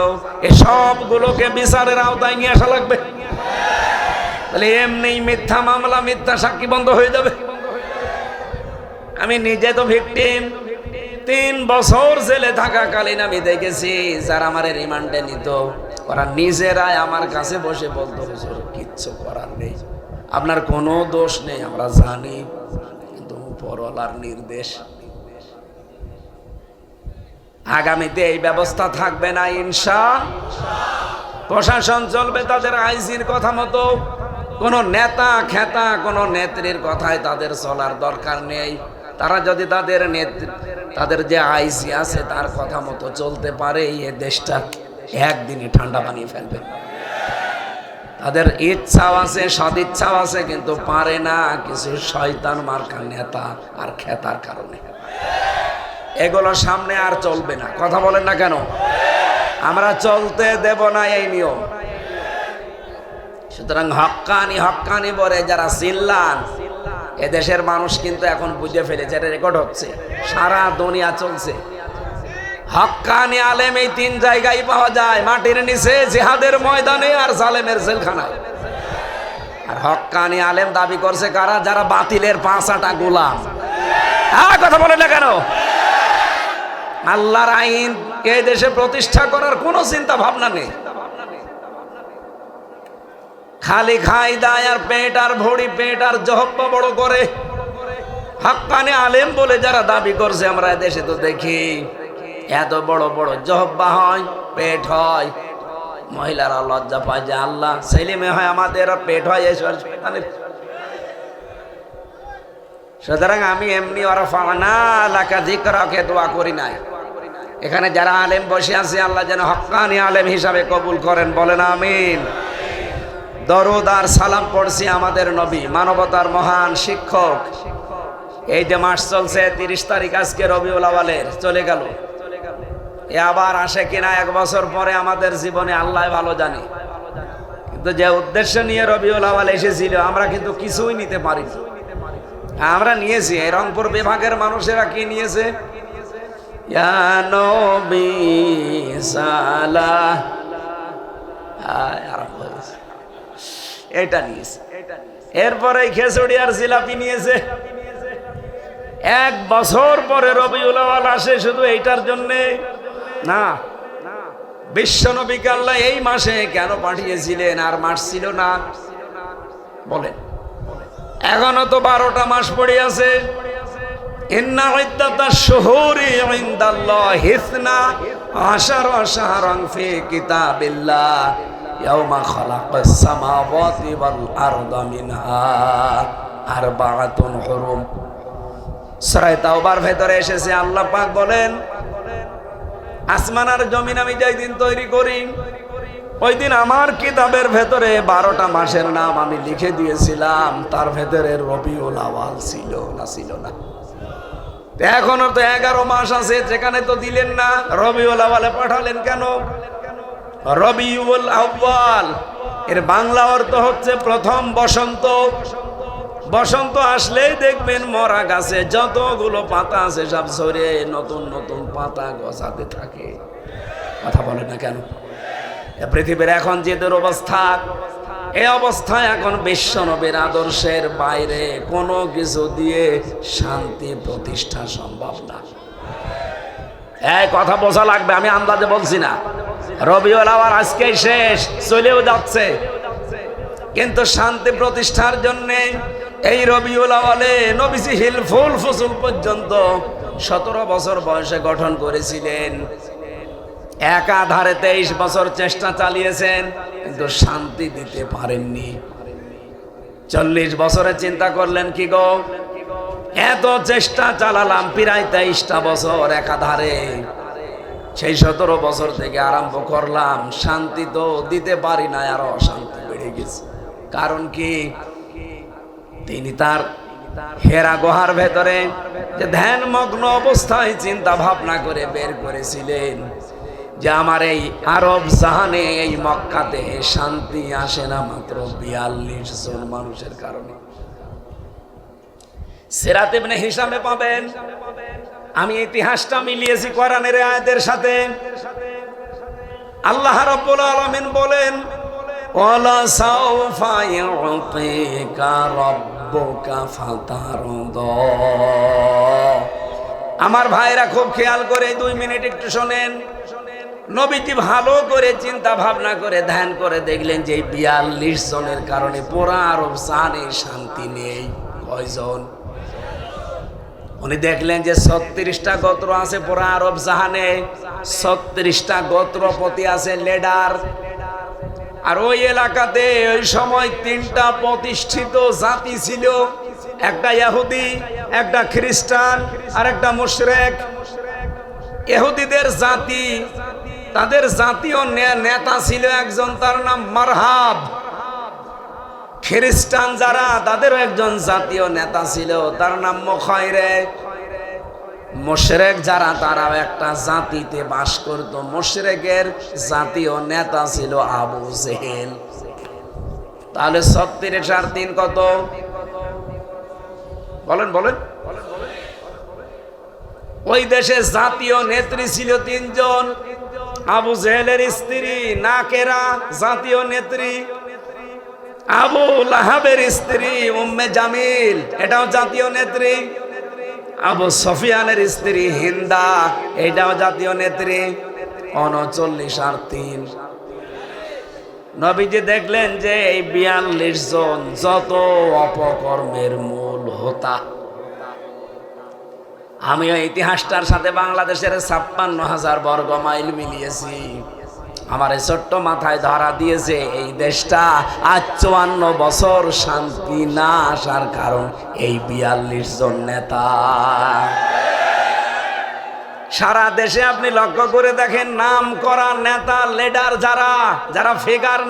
এসবগুলোকে বিচারের আওতায় নিয়ে আসা লাগবে। তাহলে এমনি মিথ্যা মামলা, মিথ্যা সাক্ষী বন্ধ হয়ে যাবে। আমি নিজে তো ভিকটিম। 3 বছর জেলে থাকাকালীন আমি দেখেছি যারা আমার রিমান্ডে নিত, ওরা নিজেরাই আমার কাছে বসে বলতো, হুজুর কিচ্ছু করার নেই, আপনার কোনো দোষ নেই, আমরা জানি, কিন্তু উপরওয়ালার নির্দেশ। আগামীতে এই ব্যবস্থা থাকবে না ইনশাআল্লাহ। প্রশাসন চলবে তাদের আইজির কথা মতো। কোন নেতা খেতা, কোন নেত্রীর কথায় তাদের চলার দরকার নেই। তারা যদি তাদের যে আইজি আছে তার কথা মতো চলতে পারে, এই দেশটা একদিনই ঠান্ডা বানিয়ে ফেলবে। তাদের ইচ্ছাও আছে, সদিচ্ছাও আছে, কিন্তু পারে না, কিছু শয়তান মার্কা নেতা আর খেতার কারণে। এগুলো সামনে আর চলবে না। কথা বলেন না কেন? আমরা চলতে দেব না এই নিয়ম। সুতরাং হক্কানি হক্কানি বলে যারা চিল্লান, এদেশের মানুষ কিন্তু এখন বুঝে ফেলেছে, এটা রেকর্ড হচ্ছে, সারা দুনিয়া চলছে। হক্কানি আলেম এই 3 জায়গায় পাওয়া যায়, মাটির নিচে, জিহাদের ময়দানে, আর জালেমের জেলখানায়। আর হক্কানি আলেম দাবি করছে কারা? যারা বাতিলের 5 গোলাম। কথা বলে না কেন? আল্লাহর আইন এই দেশে প্রতিষ্ঠা করার কোনো চিন্তা ভাবনা নেই। খালি খাই দায় আর পেট আর ভরি, পেট আর জহব্বা বড় করে। হক্কানি আলেম বলে যারা দাবি করছে, আমরা দেশে তো দেখি এত বড় বড় জহব্বা হয়, পেট হয়, মহিলারা লজ্জা পায় যে আল্লাহ ছেলে মেয়ে হয় আমাদের, পেট হয় এসব। সুতরাং আমি এমনি ওরা ফানা এলাকা জিকরাকে দোয়া করি নাই, এখানে যারা আলেম বসে আছে আল্লাহ যেন হক্কানি আলেম হিসাবে কবুল করেন, বলেন আমিন। দরুদ আর সালাম পড়ছি আমাদের নবী, মানবতার মহান শিক্ষক। এই যে মাস চলছে 30 তারিখ, আজকে রবিউল আউয়ালের চলে গেল। এ আবার আসে কিনা 1 বছর পরে আমাদের জীবনে আল্লাহ ভালো জানে। কিন্তু যে উদ্দেশ্য নিয়ে রবিউল আউয়াল এসেছিল আমরা কিন্তু কিছুই নিতে পারিনি। আমরা নিয়েছি, এই রংপুর বিভাগের মানুষেরা কি নিয়েছে? ইয়া নবী সালাম, এটা নিয়েছে। এরপরে খিচুড়ি আর জিলাপি নিয়েছে। 1 বছর পরে রবিউল আউয়াল আসে শুধু এইটার জন্যে না। বিশ্বনবীকে আল্লাহ এই মাসে কেন পাঠিয়েছিলেন? আর মাস ছিল না বলেন? এখনো তো 12টা মাস পড়ে আছে। ইন্না ইদ্দাতাশ শুহুরি ইনদাল্লাহি 12 শাহরান ফি কিতাবিল্লাহ ইয়াওমা খালাকাস সামাওয়াতি ওয়াল আরদা মিনহা আরবাআতুন হুরুম। সূরা তাওবার ভেতরে এসেছে, আল্লাহ পাক বলেন, আসমান আর জমিন আমি যেই দিন তৈরি করি ওই দিন আমার কিতাবের ভেতরে 12টা মাসের নাম আমি লিখে দিয়েছিলাম। তার ভেতরে রবিউল আউয়াল ছিল না? ছিল না? এখনো তো 11 মাস আছে, যেখানে তো দিলেন না। রবিউল আউয়ালে পাঠালেন কেন? রবিউল আউয়াল এর বাংলা অর্থ হচ্ছে প্রথম বসন্ত। বসন্ত আসলেই দেখবেন মরা গাছে যতগুলো পাতা আছে সব ঝরে নতুন নতুন পাতা গজাতে থাকে। কথা বলে না কেন? পৃথিবীর এখন যে দুরবস্থা, এই অবস্থায় এখন বিশ্বনবীর আদর্শের বাইরে কোনো কিছু দিয়ে শান্তি প্রতিষ্ঠা সম্ভব না। এই কথা বোঝা লাগবে, আমি আন্দাজে বলছি না। রবিউল আউয়াল আজকেই শেষ, চলেও যাচ্ছে, কিন্তু শান্তি প্রতিষ্ঠার জন্যে এই রবিউল আউয়ালে নবীজি হিলফুল ফুসুল পর্যন্ত 17 বছর বয়সে গঠন করেছিলেন। একাধারে 23 বছর চেষ্টা চালিয়েছেন, কিন্তু শান্তি দিতে পারেননি। 40 বছরে চিন্তা করলেন, কি গো এত চেষ্টা চালালাম, প্রায় 23টা বছর একাধারে, সেই 17 বছর থেকে আরম্ভ করলাম, শান্তি তো দিতে পারি না, আরো অশান্তি বেড়ে গেছে। কারণ কি? তিনি তার হেরা গুহার ভেতরে যে ধ্যানমগ্ন অবস্থায় চিন্তা ভাবনা করে বের করেছিলেন যে আমার এই আরব জাহানে, এই মক্কাতে শান্তি আসে না মাত্র 42 জন মানুষের কারণে। সিরাত ইবনে হিশামে পাবেন, আমি ইতিহাসটা মিলিয়েছি কোরআনের আয়াতের সাথে। আল্লাহ রাব্বুল আলামিন বলেন, ওয়ালা সাওফা ইউতিকা রাব্বুকা ফাতারদা। আমার ভাইরা খুব খেয়াল করে 2 মিনিট একটু শোনেন। নবীজি ভালো করে চিন্তা ভাবনা করে ধ্যান করে দেখলেন যে 42 জনের কারণে পুরা আরব জাহানে শান্তি নেই। কয়জন? উনি দেখলেন যে 36টা গোত্র আছে পুরা আরব জাহানে, 36টা গোত্রপতি আছে, লিডার। আর ওই এলাকাতে ওই সময় 3টা প্রতিষ্ঠিত জাতি ছিল, একটা ইহুদি, একটা খ্রিস্টান আর একটা মুশরিক। ইহুদিদের জাতি, তাদের জাতীয় নেতা ছিল একজন, তার নাম মারহাব। খ্রিস্টান যারা, তাদেরও একজন জাতীয় নেতা ছিল, তার নাম মুখাইরেক। মুশরিক যারা, তারাও একটা জাতিতে বাস করত, মুশরিকের জাতীয় নেতা ছিল আবু জেহেল। তাহলে 36 আর 3 কত? বলেন বলেন। ওই দেশে জাতীয় নেত্রী ছিল 3 জন। আবু জেহেলের স্ত্রী নাকেরা জাতীয় নেত্রী, আবু লাহাবের স্ত্রী উম্মে জামিল, এটাও জাতীয় নেত্রী, আবু সুফিয়ানের স্ত্রী হিন্দা, এটাও জাতীয় নেত্রী। 39 আর 3। নবীজি দেখলেন যে এই 42 জন যত অপকর্মের মূল হোতা। আমি ওই ইতিহাসটার সাথে বাংলাদেশের 56,000 বর্গ মাইল মিলিয়েছি। আমার এই ছোট্ট মাথায় ধরা দিয়েছে এই দেশটা আজ 54 বছর শান্তি না আসার কারণ এই 42 জন নেতা। সারা দেশে আপনি লক্ষ্য করে দেখেন, নাম করা নেতা লিডার যারা যারা ফিগার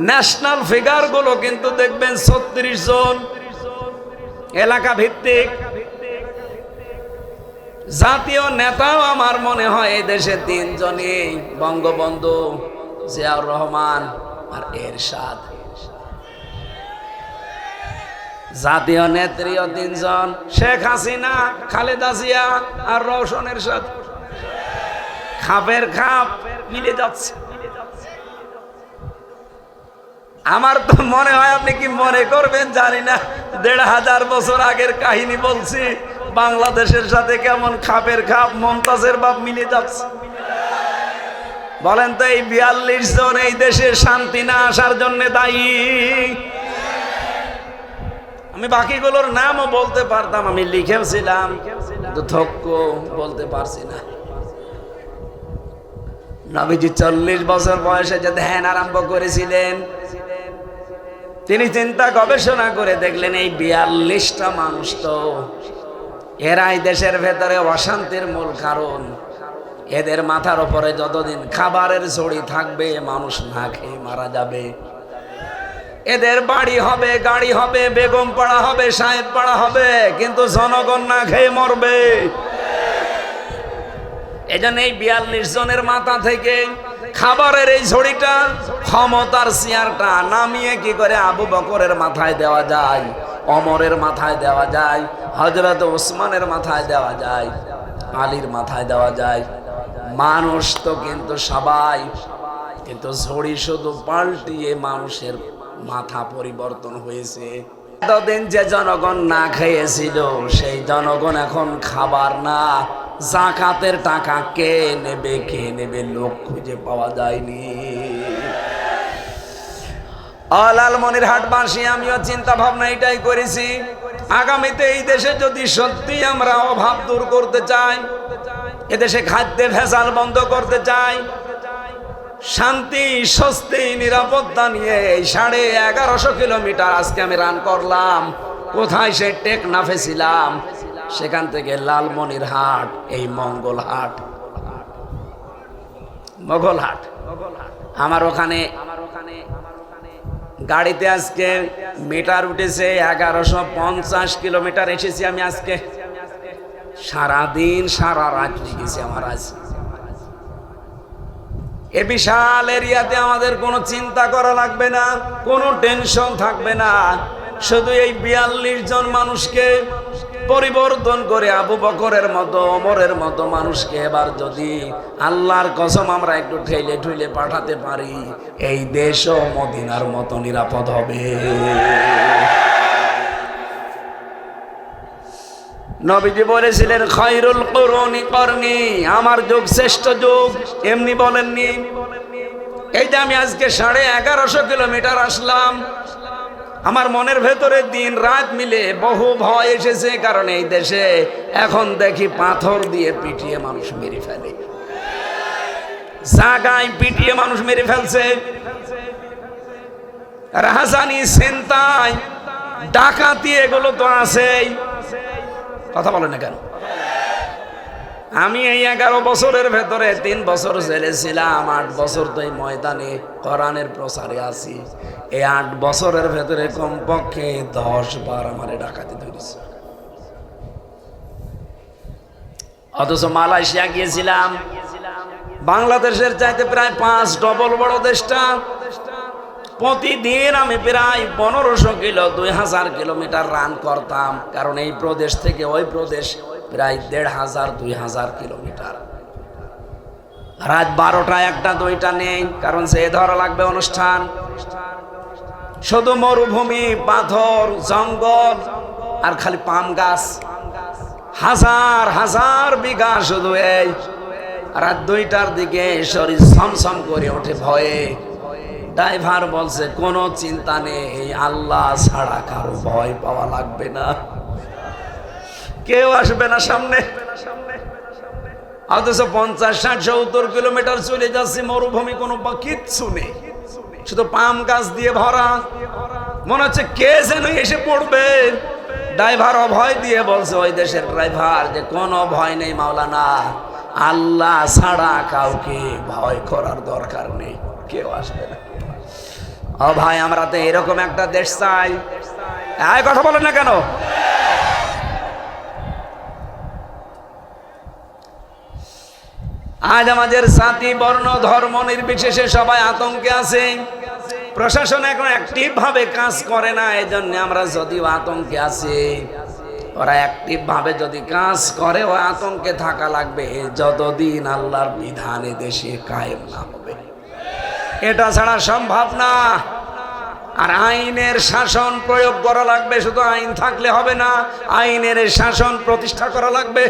ন্যাশনাল ফিগার গুলো কিন্তু দেখবেন 36 জন, এলাকা ভিত্তিক। জাতীয় নেতাও আমার মনে হয় এই দেশে 3 জনই, বঙ্গবন্ধু, জিয়াউর রহমান আর এরশাদ। জাতীয় নেত্রীও 3 জন, শেখ হাসিনা, খালেদা জিয়া আর রওশন এরশাদ। খাপের খাপ মিলে যাচ্ছে। আমার তো মনে হয়, আপনি কি মনে করবেন জানি না, 1500 বছর আগের কাহিনী বলছি, বাংলাদেশের সাথে কেমন খাপের খাপ, মমতাজের বাপ মিলে যাচ্ছে। বলেন তো, এই 42 জন এই দেশে শান্তি না আসার জন্য দায়ী। আমি বাকিগুলোর নামও বলতে পারতাম, আমি লিখেছিলাম, কিন্তু বলতে পারছি না। নবীজি 40 বছর বয়সে যে ধ্যান আরম্ভ করেছিলেন, তিনি চিন্তা গবেষণা করে দেখলেন এই 42টা মানুষ তো এরাই দেশের ভেতরে অশান্তির মূল কারণ। এদের মাথার উপরে যতদিন খাবারের ঝুড়ি থাকবে, মানুষ না খেয়ে মারা যাবে। এদের বাড়ি হবে, গাড়ি হবে, বেগম পাড়া হবে, সাহেব পাড়া হবে, কিন্তু জনগণ না খেয়ে মরবে। এজন্য এই 42 জনের মাথা থেকে খাবারের এই ঝুড়িটা, ক্ষমতার চেয়ারটা নামিয়ে কি করে আবু বকরের মাথায় দেওয়া যায়, ওমরের মাথায় দেওয়া যায়, হযরত ওসমানের মাথায় দেওয়া যায়, আলীর মাথায় দেওয়া যায়। মানুষ তো কিন্তু সবাই, কিন্তু ঝুড়ি শুধু পাল্টিয়ে মানুষের মাথা পরিবর্তন হয়েছে। এতদিন যে জনগণ না খেয়েছিল, সেই জনগণ এখন খাবার না, যাকাতের টাকা কে নেবে লোক খুঁজে পাওয়া যায়নি। লালমনিরহাটবাসী আমিও চিন্তা ভাবনা এটাই করেছি, আগামীতে এই দেশে যদি সত্যি আমরা অভাব দূর করতে চাই, এদেশে খাদ্যে ভেজাল বন্ধ করতে চাই, শান্তি, স্বস্তি, নিরাপত্তা নিয়ে এই 1150 কিলোমিটার আজকে আমি রান করলাম। কোথায়? সে টেকনাফে ছিলাম, সেখান থেকে লালমনিরহাট, এই মঙ্গলহাট, মোগলহাট। আমার ওখানে গাড়িতে আজকে মিটার উঠেছে 1150 কিলোমিটার এসেছি আমি আজকে। সারাদিন সারা রাত লেগেছে আমার আজ। এ বিশাল এরিয়াতে আমাদের কোনো চিন্তা করা লাগবে না, কোনো টেনশন থাকবে না। শুধু এই 42 জন মানুষকে পরিবর্তন করে আবু বকরের মতো, ওমরের মতো মানুষকে এবার যদি আল্লাহর কসম আমরা একটু ঠেলে পাঠাতে পারি, এই দেশও মদিনার মতো নিরাপদ হবে। নবীজি বলেছিলেন, খায়রুল কুরুনি করনি, আমার যুগ শ্রেষ্ঠ যুগ। এমনি বলেননি। এই যে আমি আজকে 1150 কিলোমিটার আসলাম, আমার মনের ভেতরে দিন রাত মিলে বহু ভয় এসেছে, কারণ এই দেশে এখন দেখি পাথর দিয়ে পিটিয়ে মানুষ মেরে ফেলে, জায়গায় পিটিয়ে মানুষ মেরে ফেলছে, রাহাজানি, ছিনতাই, ডাকাতি, এগুলো তো আছেই। কথা বলে না কেন? আমি এই 11 বছরের ভেতরে 3 বছর জেলে ছিলাম, 8 বছর তো এই ময়দানে কোরআনের প্রচারে আছি। এই 8 বছরের ভেতরে কমপক্ষে 10 বার আমারে ডাকাতি ধরেছে। অথচ মালয়েশিয়া গিয়েছিলাম, বাংলাদেশের চাইতে প্রায় 5 ডবল বড় দেশটা। প্রতিদিন আমি প্রায় 1500 কিলো, 2000 কিলোমিটার রান করতাম, কারণ এই প্রদেশ থেকে ওই প্রদেশ প্রায় 1500-2000 কিলোমিটার। রাত 12টা, 1টা, 2টা নেই, কারণ সে ধরা লাগবে অনুষ্ঠান। শুধু মরুভূমি, পাথর, জঙ্গল আর খালি পাম গাছ, হাজার হাজার বিঘা শুধু। এই রাত 2টার দিকে শরীর ছমছম করে ওঠে ভয়ে। ড্রাইভার বলছে, কোনো চিন্তা নেই, আল্লাহ ছাড়া কারো ভয় পাওয়া লাগবে না, কেউ আসবে না সামনে। অথচ 50, 60, 70 কিলোমিটার চলে যাচ্ছে, মরুভূমি, কোনো কিচ্ছু নেই, শুধু পাম গাছ দিয়ে ভরা। মনে হচ্ছে কে যেন এসে পড়বে। ড্রাইভার অভয় দিয়ে বলছে, ওই দেশের ড্রাইভার, যে কোনো ভয় নেই মাওলানা, আল্লাহ ছাড়া কাউকে ভয় করার দরকার নেই, কেউ আসবে না। ও ভাই, আমরা তো এরকম একটা দেশ চাই। এই কথা বলেন না কেন? আজ আমাদের জাতি বর্ণ ধর্ম নির্বিশেষে সবাই আতঙ্কে আছে। প্রশাসন এখন অ্যাক্টিভ ভাবে কাজ করে না, এই জন্য আমরা যদিও আতঙ্কে আছি। ওরা অ্যাক্টিভ ভাবে যদি কাজ করে, ও আতঙ্কে থাকা লাগবে যতদিন আল্লাহর বিধান দেশে কায়েম না হবে। এটা ছাড়া সম্ভব না। আর আইনের শাসন প্রয়োগ করা লাগবে, শুধু আইন থাকলে হবে না, আইনের শাসন প্রতিষ্ঠা করা লাগবে।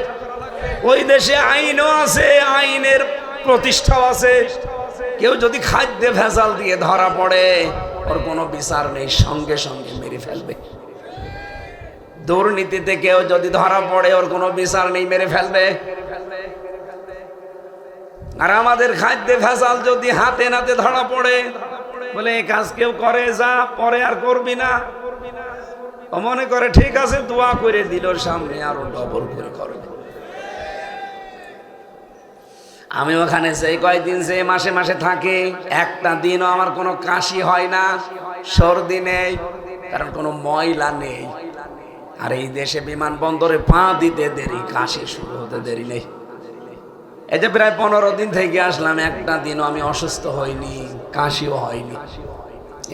ওই দেশে আইনও আছে, আইনের প্রতিষ্ঠাও আছে। কেউ যদি খাদ্যে ভেজাল দিয়ে ধরা পড়ে, ওর কোনো বিচার নেই, সঙ্গে সঙ্গে মেরে ফেলবে। দুর্নীতিতে কেউ যদি ধরা পড়ে, ওর কোনো বিচার নেই, মেরে ফেলবে। আর আমাদের খাদ্যে ভেজাল যদি হাতে নাতে ধরা পড়ে, বলে এই কাজ কেউ করে, যা পরে আর করবি না, ও মনে করে ঠিক আছে, দোয়া করে দিল, সামনে আরো ডবল করে করবে। আমি ওখানে সেই কয়দিন, যে মাসে মাসে থাকি, একটা দিনও আমার কোনো কাশি হয় না, সর্দি নেই, কারণ কোনো ময়লা নেই। আর এই দেশে বিমানবন্দরে পা দিতে দেরি, কাশি শুরু হতে দেরি নেই। এই যে প্রায় 15 দিন থেকে আসলাম, একটা দিনও আমি অসুস্থ হইনি, কাশিও হয়নি।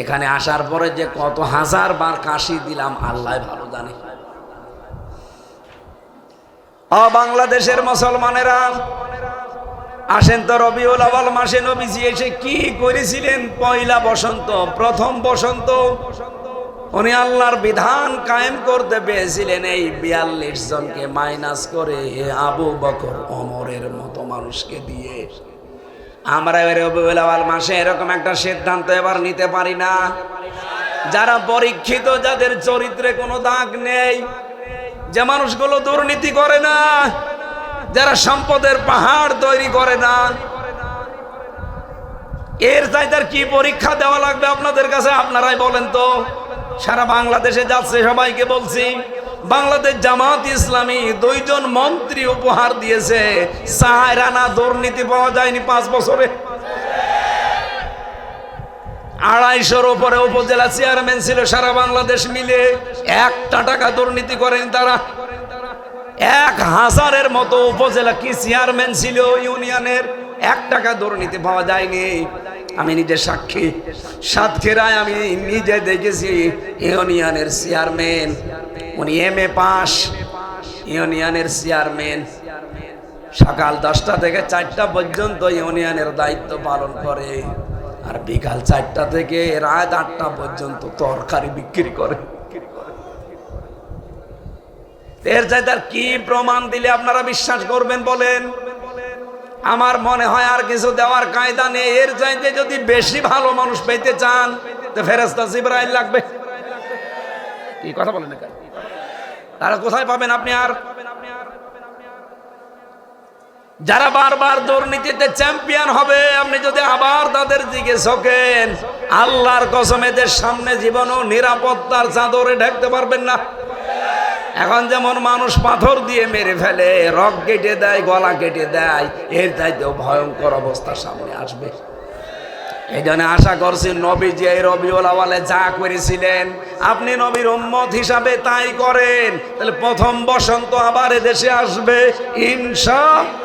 এখানে আসার পরে যে কত হাজার বার কাশি দিলাম, আল্লাহ ভালো জানে। বাংলাদেশের মুসলমানেরা আসেন তো, রবিউল আউয়াল মাসে নবীজি এসে কি করেছিলেন? পয়লা বসন্ত, প্রথম বসন্ত, উনি আল্লাহর বিধান কায়েম করতে পেরেছিলেন এই 42 জনকে মাইনাস করে আবু বকর ওমরের মতো মানুষকে দিয়ে। আমরা রবিউল আউয়াল মাসে এরকম একটা সিদ্ধান্ত এবার নিতে পারি না। যারা পরীক্ষিত, যাদের চরিত্রে কোনো দাগ নেই, যে মানুষগুলো দুর্নীতি করে না, যারা সম্পদের পাহাড় তৈরি করে না, এর চাইতে আর কি পরীক্ষা দেওয়া লাগবে আপনাদের কাছে? আপনারাই বলেন তো। সারা বাংলাদেশে যাচ্ছে, সবাইকে বলছি, বাংলাদেশ জামাত ইসলামী 2 জন মন্ত্রী উপহার দিয়েছে, 4 আনা দুর্নীতি পাওয়া যায়নি 5 বছরে। 250-র উপরে উপজেলা চেয়ারম্যান ছিল সারা বাংলাদেশ মিলে, 1 টাকা দুর্নীতি করেনি তারা। 1000-এর মতো উপজেলা কি চেয়ারম্যান ছিল ইউনিয়নের, 1 টাকা দুর্নীতি পাওয়া যায়নি। আমি নিজে সাক্ষী, সাতক্ষীরায় আমি নিজে দেখেছি ইউনিয়নের চেয়ারম্যান, উনি MA পাস, ইউনিয়নের চেয়ারম্যান, সকাল 10টা থেকে 4টা পর্যন্ত ইউনিয়নের দায়িত্ব পালন করে, আর বিকাল 4টা থেকে রাত 8টা পর্যন্ত তরকারি বিক্রি করে। এর চাইতে আর কি প্রমাণ দিলে আপনারা বিশ্বাস করবেন বলেন? আমার মনে হয় আর কিছু দেওয়ার কায়দা নেই। এর চাইতে যদি বেশি ভালো মানুষ পেতে চান, তো ফেরেশতা জিবরাইল লাগবে। কি কথা বলেন না? তারা কোথায় পাবেন আপনি? আর যারা বারবার দুর্নীতিতে চ্যাম্পিয়ন হবে, আপনি যদি আবার তাদের দিকে ঝোঁকেন, আল্লাহর কসম এদের সামনে জীবনও নিরাপত্তার চাদরে ঢাকতে পারবেন না। এখন যেমন মানুষ পাথর দিয়ে মেরে ফেলে, রক কেটে দেয়, গলা কেটে দেয়, এর চাইতেও ভয়ঙ্কর অবস্থা সামনে আসবে। এই জন্য আশা করছি নবীজি এই রবিউল আউয়ালে যা করেছিলেন, আপনি নবীর উম্মত হিসাবে তাই করেন, তাহলে প্রথম বসন্ত আবার এদেশে আসবে ইনশাআল্লাহ।